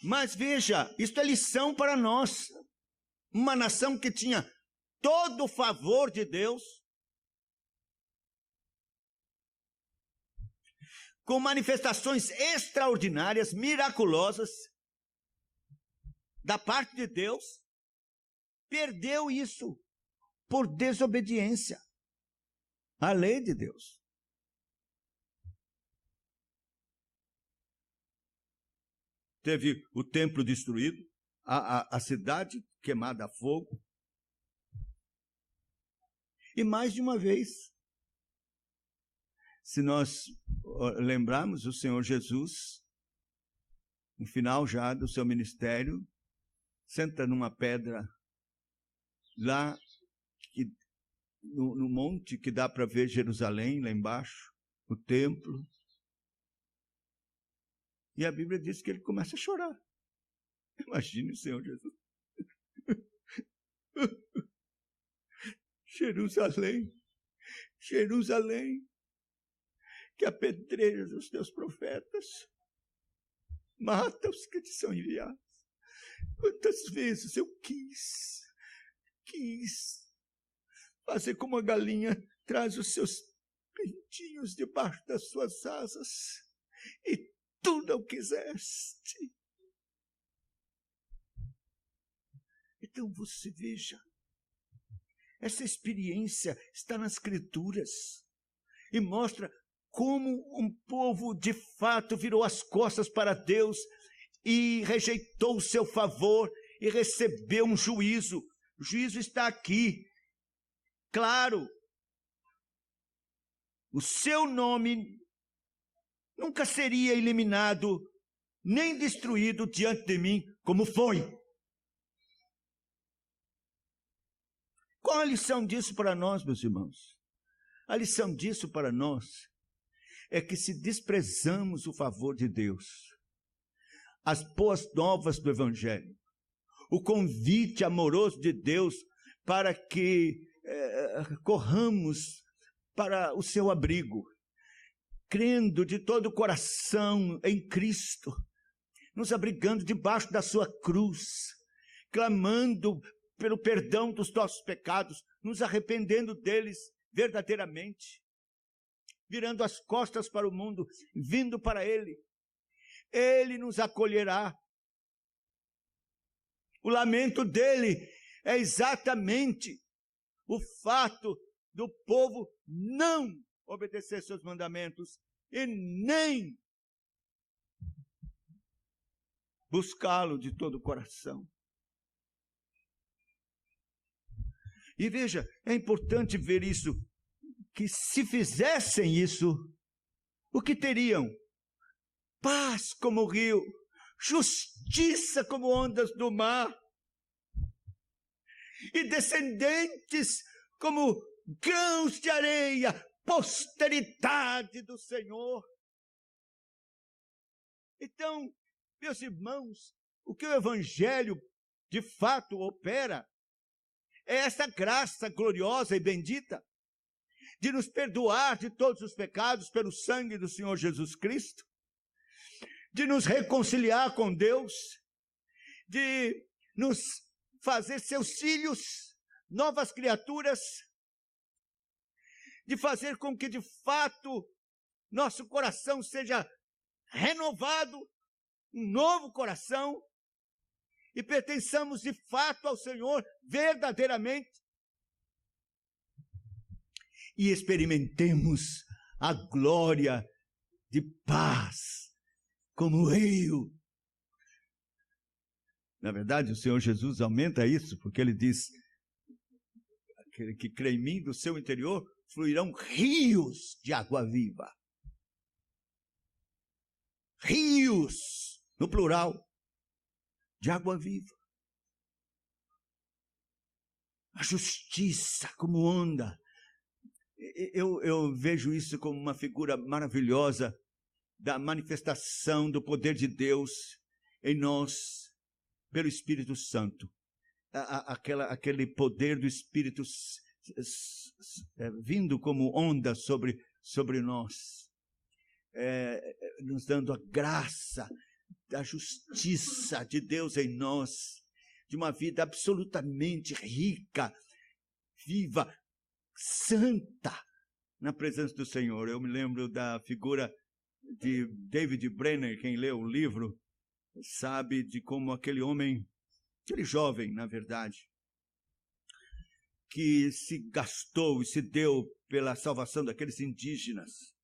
Mas veja, isto é lição para nós. Uma nação que tinha todo o favor de Deus, com manifestações extraordinárias, miraculosas, da parte de Deus, perdeu isso por desobediência à lei de Deus. Teve o templo destruído, a cidade queimada a fogo. E mais de uma vez, se nós lembrarmos, o Senhor Jesus, no final já do seu ministério, senta numa pedra lá no monte que dá para ver Jerusalém, lá embaixo, o templo. E a Bíblia diz que ele começa a chorar. Imagine o Senhor Jesus. Jerusalém, Jerusalém, que apedrejas os teus profetas, mata os que te são enviados. Quantas vezes eu quis fazer como a galinha traz os seus pintinhos debaixo das suas asas, e tu não quiseste. Então você veja, essa experiência está nas Escrituras e mostra como um povo de fato virou as costas para Deus e rejeitou o seu favor e recebeu um juízo. O juízo está aqui, claro. O seu nome nunca seria eliminado, nem destruído diante de mim, como foi. Qual a lição disso para nós, meus irmãos? A lição disso para nós é que se desprezamos o favor de Deus, as boas novas do Evangelho, o convite amoroso de Deus para que corramos para o seu abrigo, crendo de todo o coração em Cristo, nos abrigando debaixo da sua cruz, clamando pelo perdão dos nossos pecados, nos arrependendo deles verdadeiramente, virando as costas para o mundo, vindo para Ele. Ele nos acolherá. O lamento dele é exatamente o fato do povo não obedecer seus mandamentos e nem buscá-lo de todo o coração. E veja, é importante ver isso, que se fizessem isso, o que teriam? Paz como o rio, justiça como ondas do mar, e descendentes como grãos de areia, posteridade do Senhor. Então, meus irmãos, o que o Evangelho de fato opera é essa graça gloriosa e bendita de nos perdoar de todos os pecados pelo sangue do Senhor Jesus Cristo, de nos reconciliar com Deus, de nos fazer seus filhos, novas criaturas, de fazer com que de fato nosso coração seja renovado, um novo coração, e pertençamos de fato ao Senhor verdadeiramente, e experimentemos a glória de paz como rio. Na verdade, o Senhor Jesus aumenta isso, porque ele diz: aquele que crê em mim, do seu interior fluirão rios de água viva. Rios, no plural, de água viva. A justiça como onda. Eu vejo isso como uma figura maravilhosa da manifestação do poder de Deus em nós, pelo Espírito Santo. Aquele poder do Espírito vindo como onda sobre nós, nos dando a graça da justiça de Deus em nós, de uma vida absolutamente rica, viva, santa, na presença do Senhor. Eu me lembro da figura de David Brenner. Quem leu o livro sabe de como aquele homem, aquele jovem, na verdade, que se gastou e se deu pela salvação daqueles indígenas,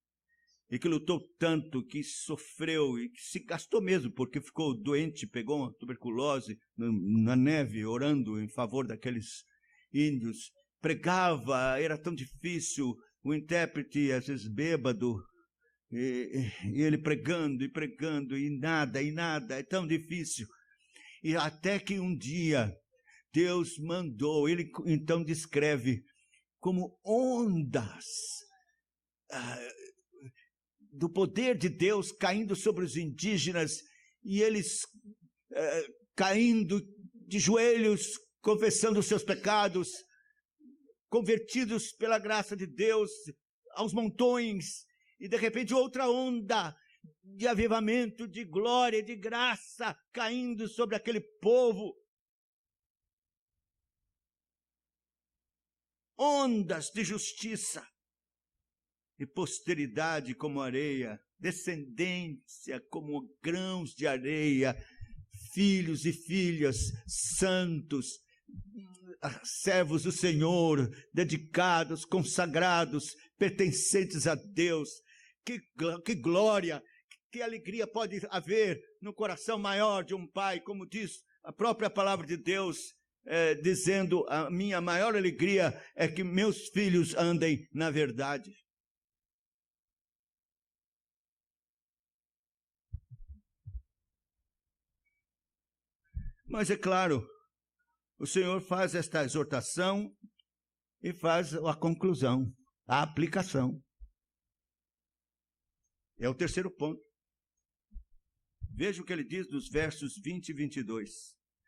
e que lutou tanto, que sofreu e que se gastou mesmo, porque ficou doente, pegou uma tuberculose na neve, orando em favor daqueles índios. Pregava, era tão difícil, o intérprete às vezes bêbado, e ele pregando, e nada, é tão difícil. E até que um dia Deus mandou, ele então descreve como ondas do poder de Deus caindo sobre os indígenas, e eles caindo de joelhos, confessando os seus pecados, convertidos pela graça de Deus aos montões, e de repente outra onda de avivamento, de glória, de graça, caindo sobre aquele povo. Ondas de justiça, e posteridade como areia, descendência como grãos de areia, filhos e filhas santos, servos do Senhor, dedicados, consagrados, pertencentes a Deus. Que glória, que alegria pode haver no coração maior de um pai, como diz a própria palavra de Deus, dizendo: a minha maior alegria é que meus filhos andem na verdade. Mas é claro, o Senhor faz esta exortação e faz a conclusão, a aplicação. É o terceiro ponto. Veja o que ele diz dos versos 20 e 22.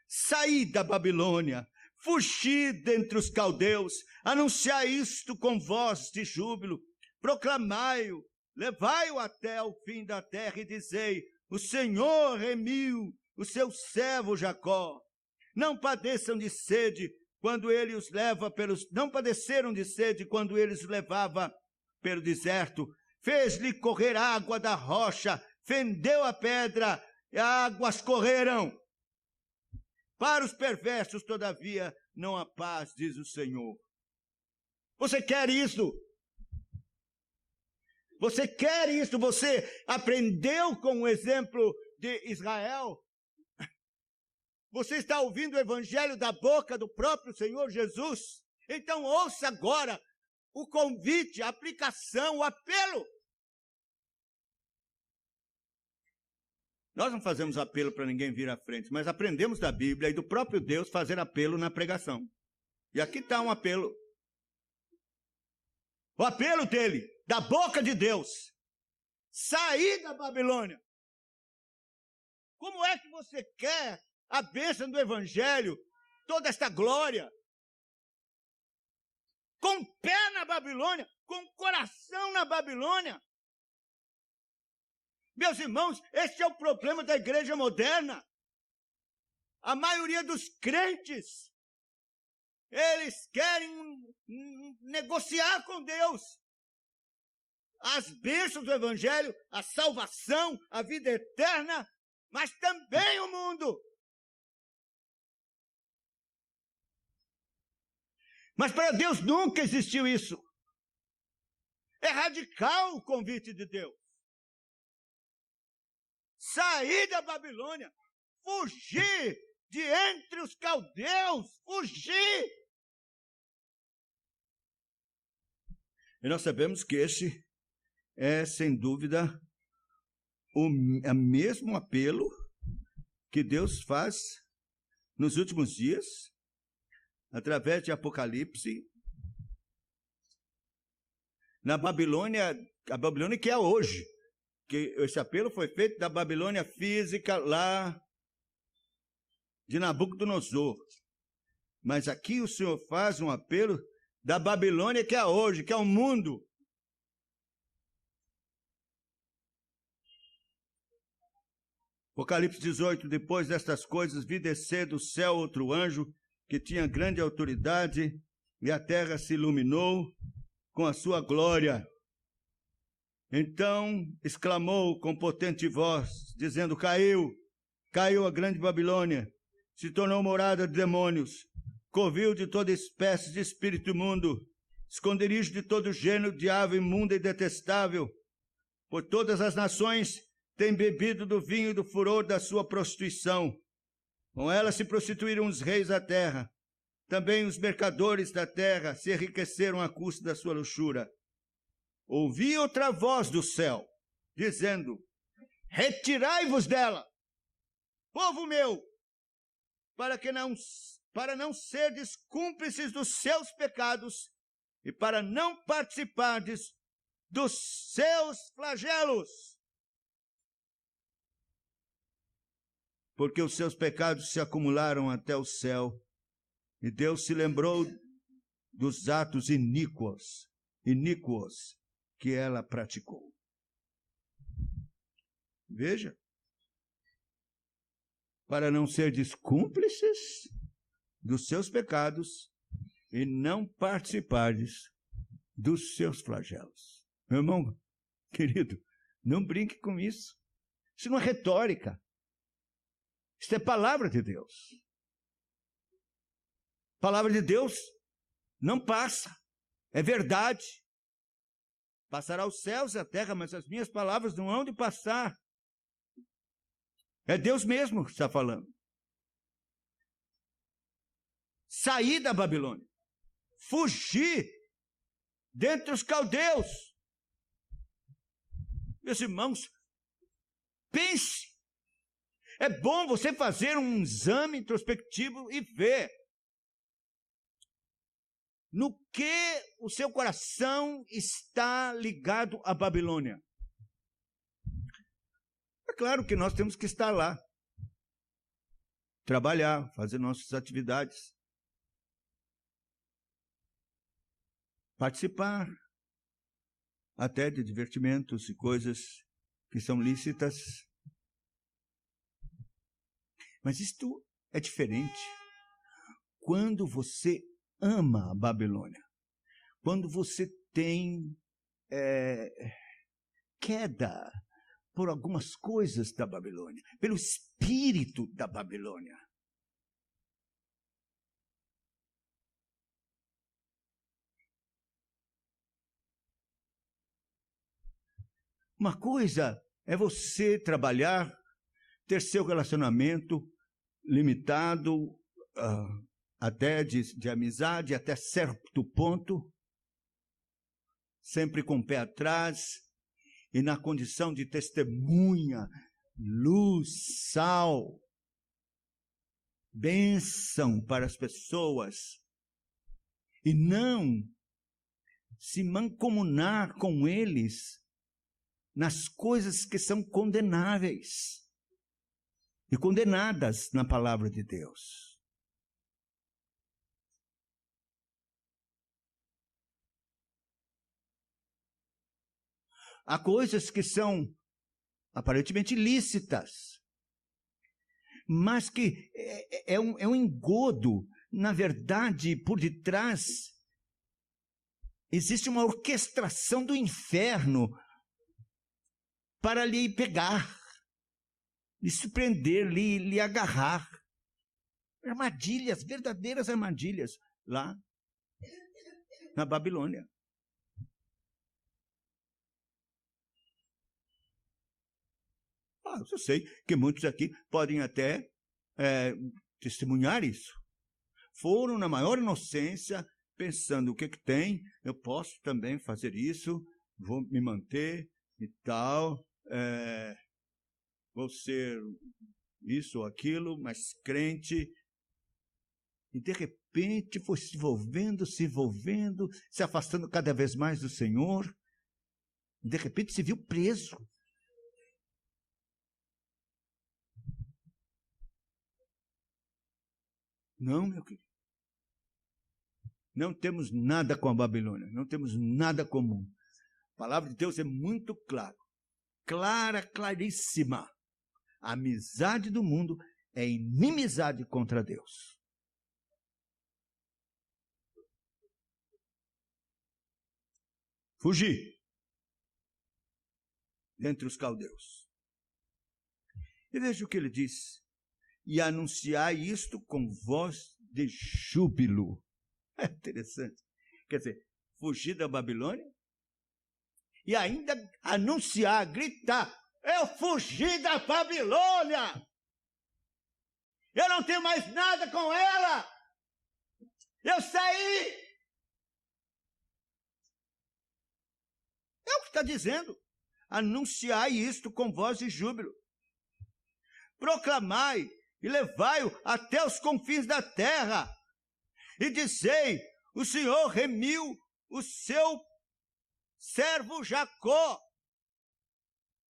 Saí da Babilônia, fugi dentre os caldeus, anunciai isto com voz de júbilo, proclamai-o, levai-o até o fim da terra e dizei: o Senhor remiu o seu servo Jacó. Não padeçam de sede quando ele os leva não padeceram de sede quando ele os levava pelo deserto. Fez-lhe correr água da rocha, fendeu a pedra, e águas correram. Para os perversos, todavia, não há paz, diz o Senhor. Você quer isso? Você quer isso? Você aprendeu com o exemplo de Israel? Você está ouvindo o evangelho da boca do próprio Senhor Jesus? Então ouça agora o convite, a aplicação, o apelo. Nós não fazemos apelo para ninguém vir à frente, mas aprendemos da Bíblia e do próprio Deus fazer apelo na pregação. E aqui está um apelo. O apelo dele, da boca de Deus. Sair da Babilônia. Como é que você quer a bênção do evangelho, toda esta glória, com o pé na Babilônia? com o coração na Babilônia. Meus irmãos, esse é o problema da igreja moderna. A maioria dos crentes, eles querem negociar com Deus as bênçãos do evangelho, a salvação, a vida eterna, mas também o mundo. Mas para Deus nunca existiu isso. É radical o convite de Deus. Sair da Babilônia, fugir de entre os caldeus, fugir. E nós sabemos que este é, sem dúvida, o mesmo apelo que Deus faz nos últimos dias, através de Apocalipse, na Babilônia, a Babilônia que é hoje, que esse apelo foi feito da Babilônia física lá de Nabucodonosor. Mas aqui o Senhor faz um apelo da Babilônia que é hoje, que é o mundo. Apocalipse 18, depois destas coisas, vi descer do céu outro anjo, que tinha grande autoridade, e a terra se iluminou com a sua glória. Então exclamou com potente voz, dizendo: caiu a grande Babilônia, se tornou morada de demônios, covil de toda espécie de espírito imundo, esconderijo de todo gênero de ave imunda e detestável. Por todas as nações têm bebido do vinho e do furor da sua prostituição. Com ela se prostituíram os reis da terra. Também os mercadores da terra se enriqueceram à custa da sua luxúria. Ouvi outra voz do céu, dizendo: retirai-vos dela, povo meu, para não serdes cúmplices dos seus pecados e para não participardes dos seus flagelos. Porque os seus pecados se acumularam até o céu, e Deus se lembrou dos atos iníquos que ela praticou. Veja, para não serdes cúmplices dos seus pecados e não participardes dos seus flagelos. Meu irmão, querido, não brinque com isso. Isso não é retórica. Isso é palavra de Deus. Palavra de Deus não passa. É verdade. Passará os céus e a terra, mas as minhas palavras não hão de passar. É Deus mesmo que está falando. Sair da Babilônia. Fugir dentre os caldeus. Meus irmãos, pense. É bom você fazer um exame introspectivo e ver no que o seu coração está ligado à Babilônia. É claro que nós temos que estar lá, trabalhar, fazer nossas atividades, participar até de divertimentos e coisas que são lícitas. Mas isto é diferente quando você ama a Babilônia, quando você tem queda por algumas coisas da Babilônia, pelo espírito da Babilônia. Uma coisa é você trabalhar, ter seu relacionamento limitado, até de amizade, até certo ponto, sempre com o pé atrás, e na condição de testemunha, luz, sal, bênção para as pessoas, e não se mancomunar com eles nas coisas que são condenáveis e condenadas na palavra de Deus. Há coisas que são aparentemente lícitas, mas que é um engodo. Na verdade, por detrás, existe uma orquestração do inferno para lhe pegar, lhe surpreender, lhe agarrar. Armadilhas, verdadeiras armadilhas, lá na Babilônia. Eu sei que muitos aqui podem até testemunhar isso. Foram na maior inocência, pensando o que tem, eu posso também fazer isso, vou me manter e tal, vou ser isso ou aquilo, mas crente. E de repente foi se envolvendo, se afastando cada vez mais do Senhor. E de repente se viu preso. Não, meu querido. Não temos nada com a Babilônia, não temos nada comum. A palavra de Deus é muito clara, claríssima. A amizade do mundo é inimizade contra Deus. Fugir dentre os caldeus. E veja o que ele diz. E anunciai isto com voz de júbilo. É interessante. Quer dizer, fugir da Babilônia e ainda anunciar, gritar: eu fugi da Babilônia! Eu não tenho mais nada com ela! Eu saí! É o que está dizendo. Anunciai isto com voz de júbilo. Proclamai e levai-o até os confins da terra. E dizei: o Senhor remiu o seu servo Jacó.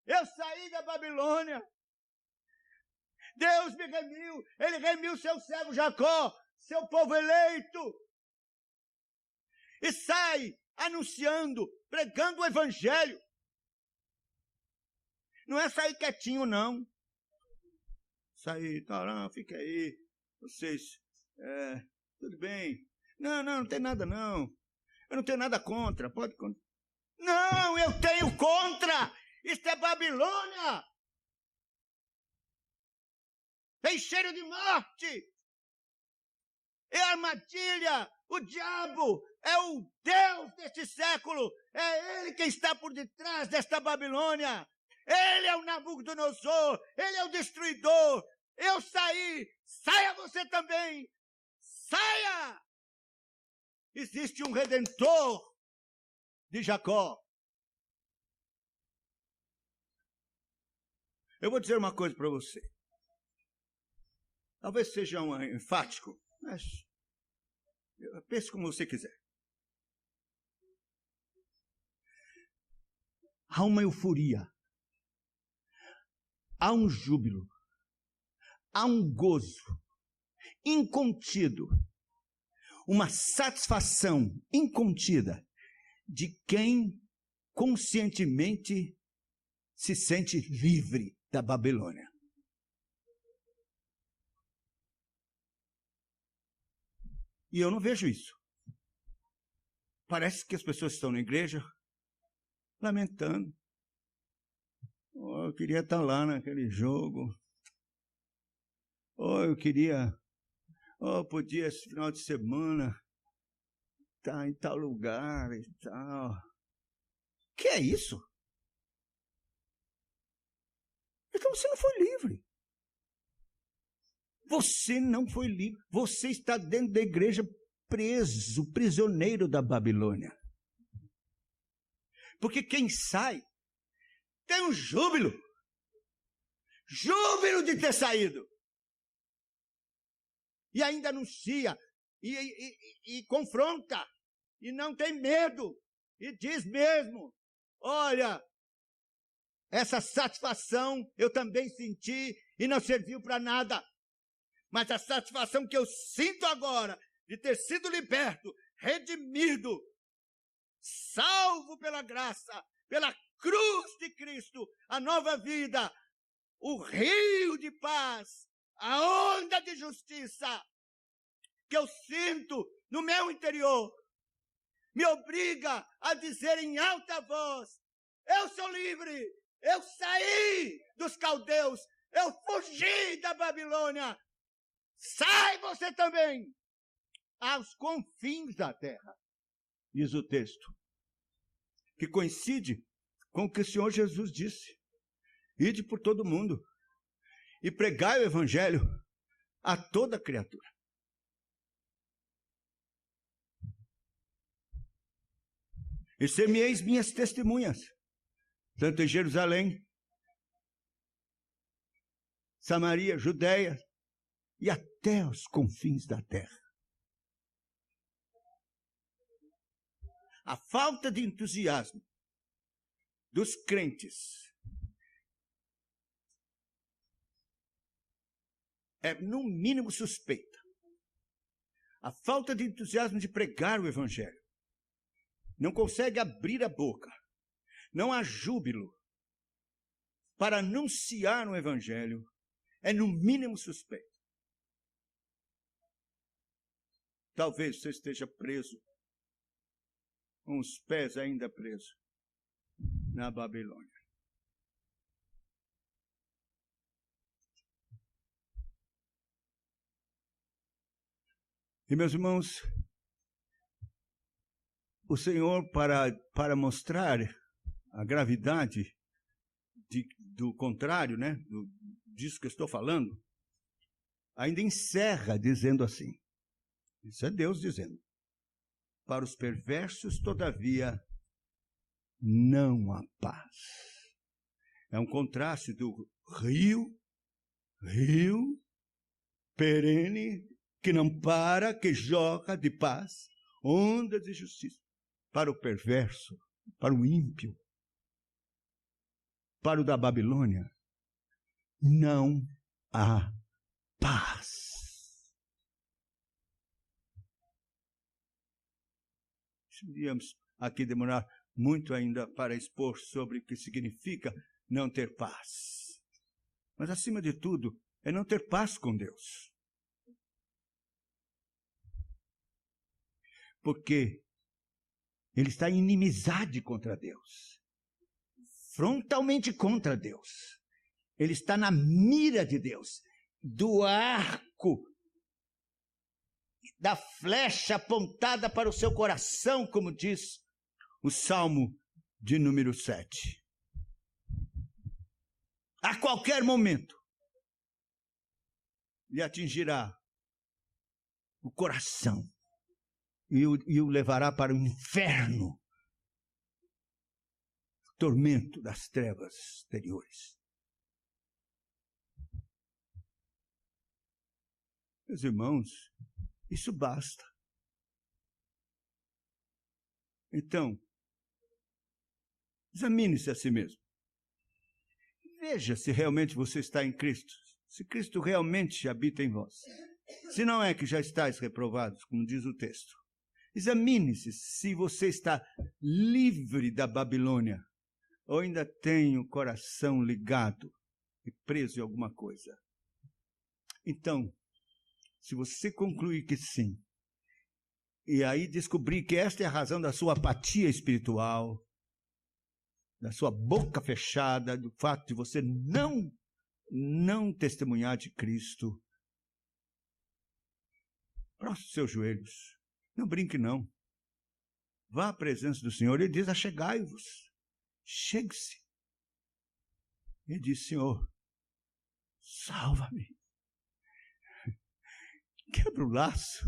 Eu saí da Babilônia. Deus me remiu. Ele remiu seu servo Jacó, seu povo eleito. E sai anunciando, pregando o evangelho. Não é sair quietinho, não. Sair, não, fica aí. Vocês, tudo bem. Não tem nada, não. Eu não tenho nada contra. Pode contra. Não, eu tenho contra. Isto é Babilônia. Tem cheiro de morte. É armadilha. O diabo é o Deus deste século. É ele quem está por detrás desta Babilônia. Ele é o Nabucodonosor. Ele é o destruidor. Eu saí. Saia você também. Saia. Existe um redentor de Jacó. Eu vou dizer uma coisa para você. Talvez seja enfático, mas pense como você quiser. Há uma euforia. Há um júbilo. Há um gozo incontido. Uma satisfação incontida de quem conscientemente se sente livre da Babilônia. E eu não vejo isso. Parece que as pessoas estão na igreja lamentando. Oh, eu queria estar lá naquele jogo. Oh, eu queria... Oh, podia esse final de semana estar em tal lugar e tal. Que é isso? Então você não foi livre. Você não foi livre. Você está dentro da igreja preso, prisioneiro da Babilônia. Porque quem sai tem um júbilo. Júbilo de ter saído. E ainda anuncia, e confronta, e não tem medo, e diz mesmo: olha, essa satisfação eu também senti e não serviu para nada. Mas a satisfação que eu sinto agora, de ter sido liberto, redimido, salvo pela graça, pela cruz Cristo, a nova vida, o rio de paz, a onda de justiça que eu sinto no meu interior, me obriga a dizer em alta voz: eu sou livre, eu saí dos caldeus, eu fugi da Babilônia. Sai você também aos confins da terra, diz o texto, que coincide com o que o Senhor Jesus disse: ide por todo mundo e pregai o evangelho a toda criatura. E ser-me-eis minhas testemunhas, tanto em Jerusalém, Samaria, Judéia e até os confins da terra. A falta de entusiasmo dos crentes é, no mínimo, suspeita. A falta de entusiasmo de pregar o evangelho. Não consegue abrir a boca. Não há júbilo para anunciar o evangelho. É, no mínimo, suspeito. Talvez você esteja preso, com os pés ainda presos na Babilônia. E, meus irmãos, o Senhor, para mostrar a gravidade do contrário, né, disso que eu estou falando, ainda encerra dizendo assim, isso é Deus dizendo: para os perversos, todavia, não há paz. É um contraste do rio perene, que não para, que jorra de paz, ondas de justiça. Para o perverso, para o ímpio, para o da Babilônia, não há paz. Podíamos aqui demorar muito ainda para expor sobre o que significa não ter paz. Mas, acima de tudo, é não ter paz com Deus. Porque ele está em inimizade contra Deus. Frontalmente contra Deus. Ele está na mira de Deus. Do arco, da flecha apontada para o seu coração, como diz o Salmo de número 7. A qualquer momento, lhe atingirá o coração e o levará para o inferno, tormento das trevas exteriores. Meus irmãos, isso basta. Então, examine-se a si mesmo. Veja se realmente você está em Cristo. Se Cristo realmente habita em vós. Se não é que já estáis reprovados, como diz o texto. Examine-se se você está livre da Babilônia ou ainda tem o coração ligado e preso em alguma coisa. Então, se você concluir que sim, e aí descobrir que esta é a razão da sua apatia espiritual, da sua boca fechada, do fato de você não testemunhar de Cristo, prostre os seus joelhos, não brinque não. Vá à presença do Senhor e diz: achegai-vos, chegue-se. E diz: Senhor, salva-me. Quebra o laço,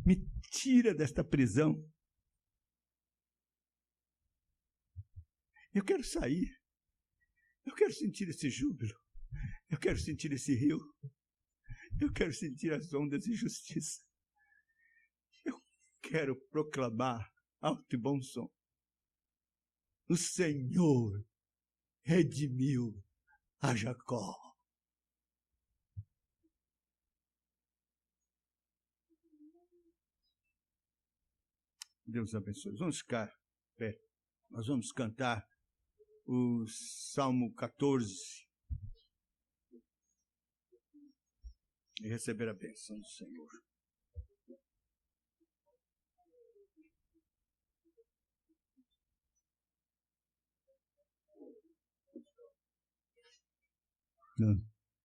me tira desta prisão. Eu quero sair, eu quero sentir esse júbilo, eu quero sentir esse rio, eu quero sentir as ondas de justiça. Eu quero proclamar alto e bom som: o Senhor redimiu a Jacó. Deus abençoe. Vamos ficar pé. Nós vamos cantar o Salmo 14 e receber a bênção do Senhor.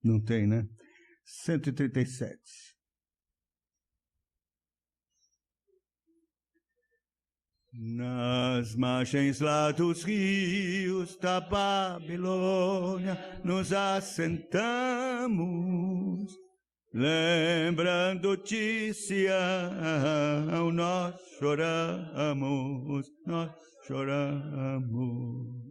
Não tem, né? 137. Nas margens lá dos rios da Babilônia nos assentamos, lembrando-te, Sião, nós choramos, nós choramos.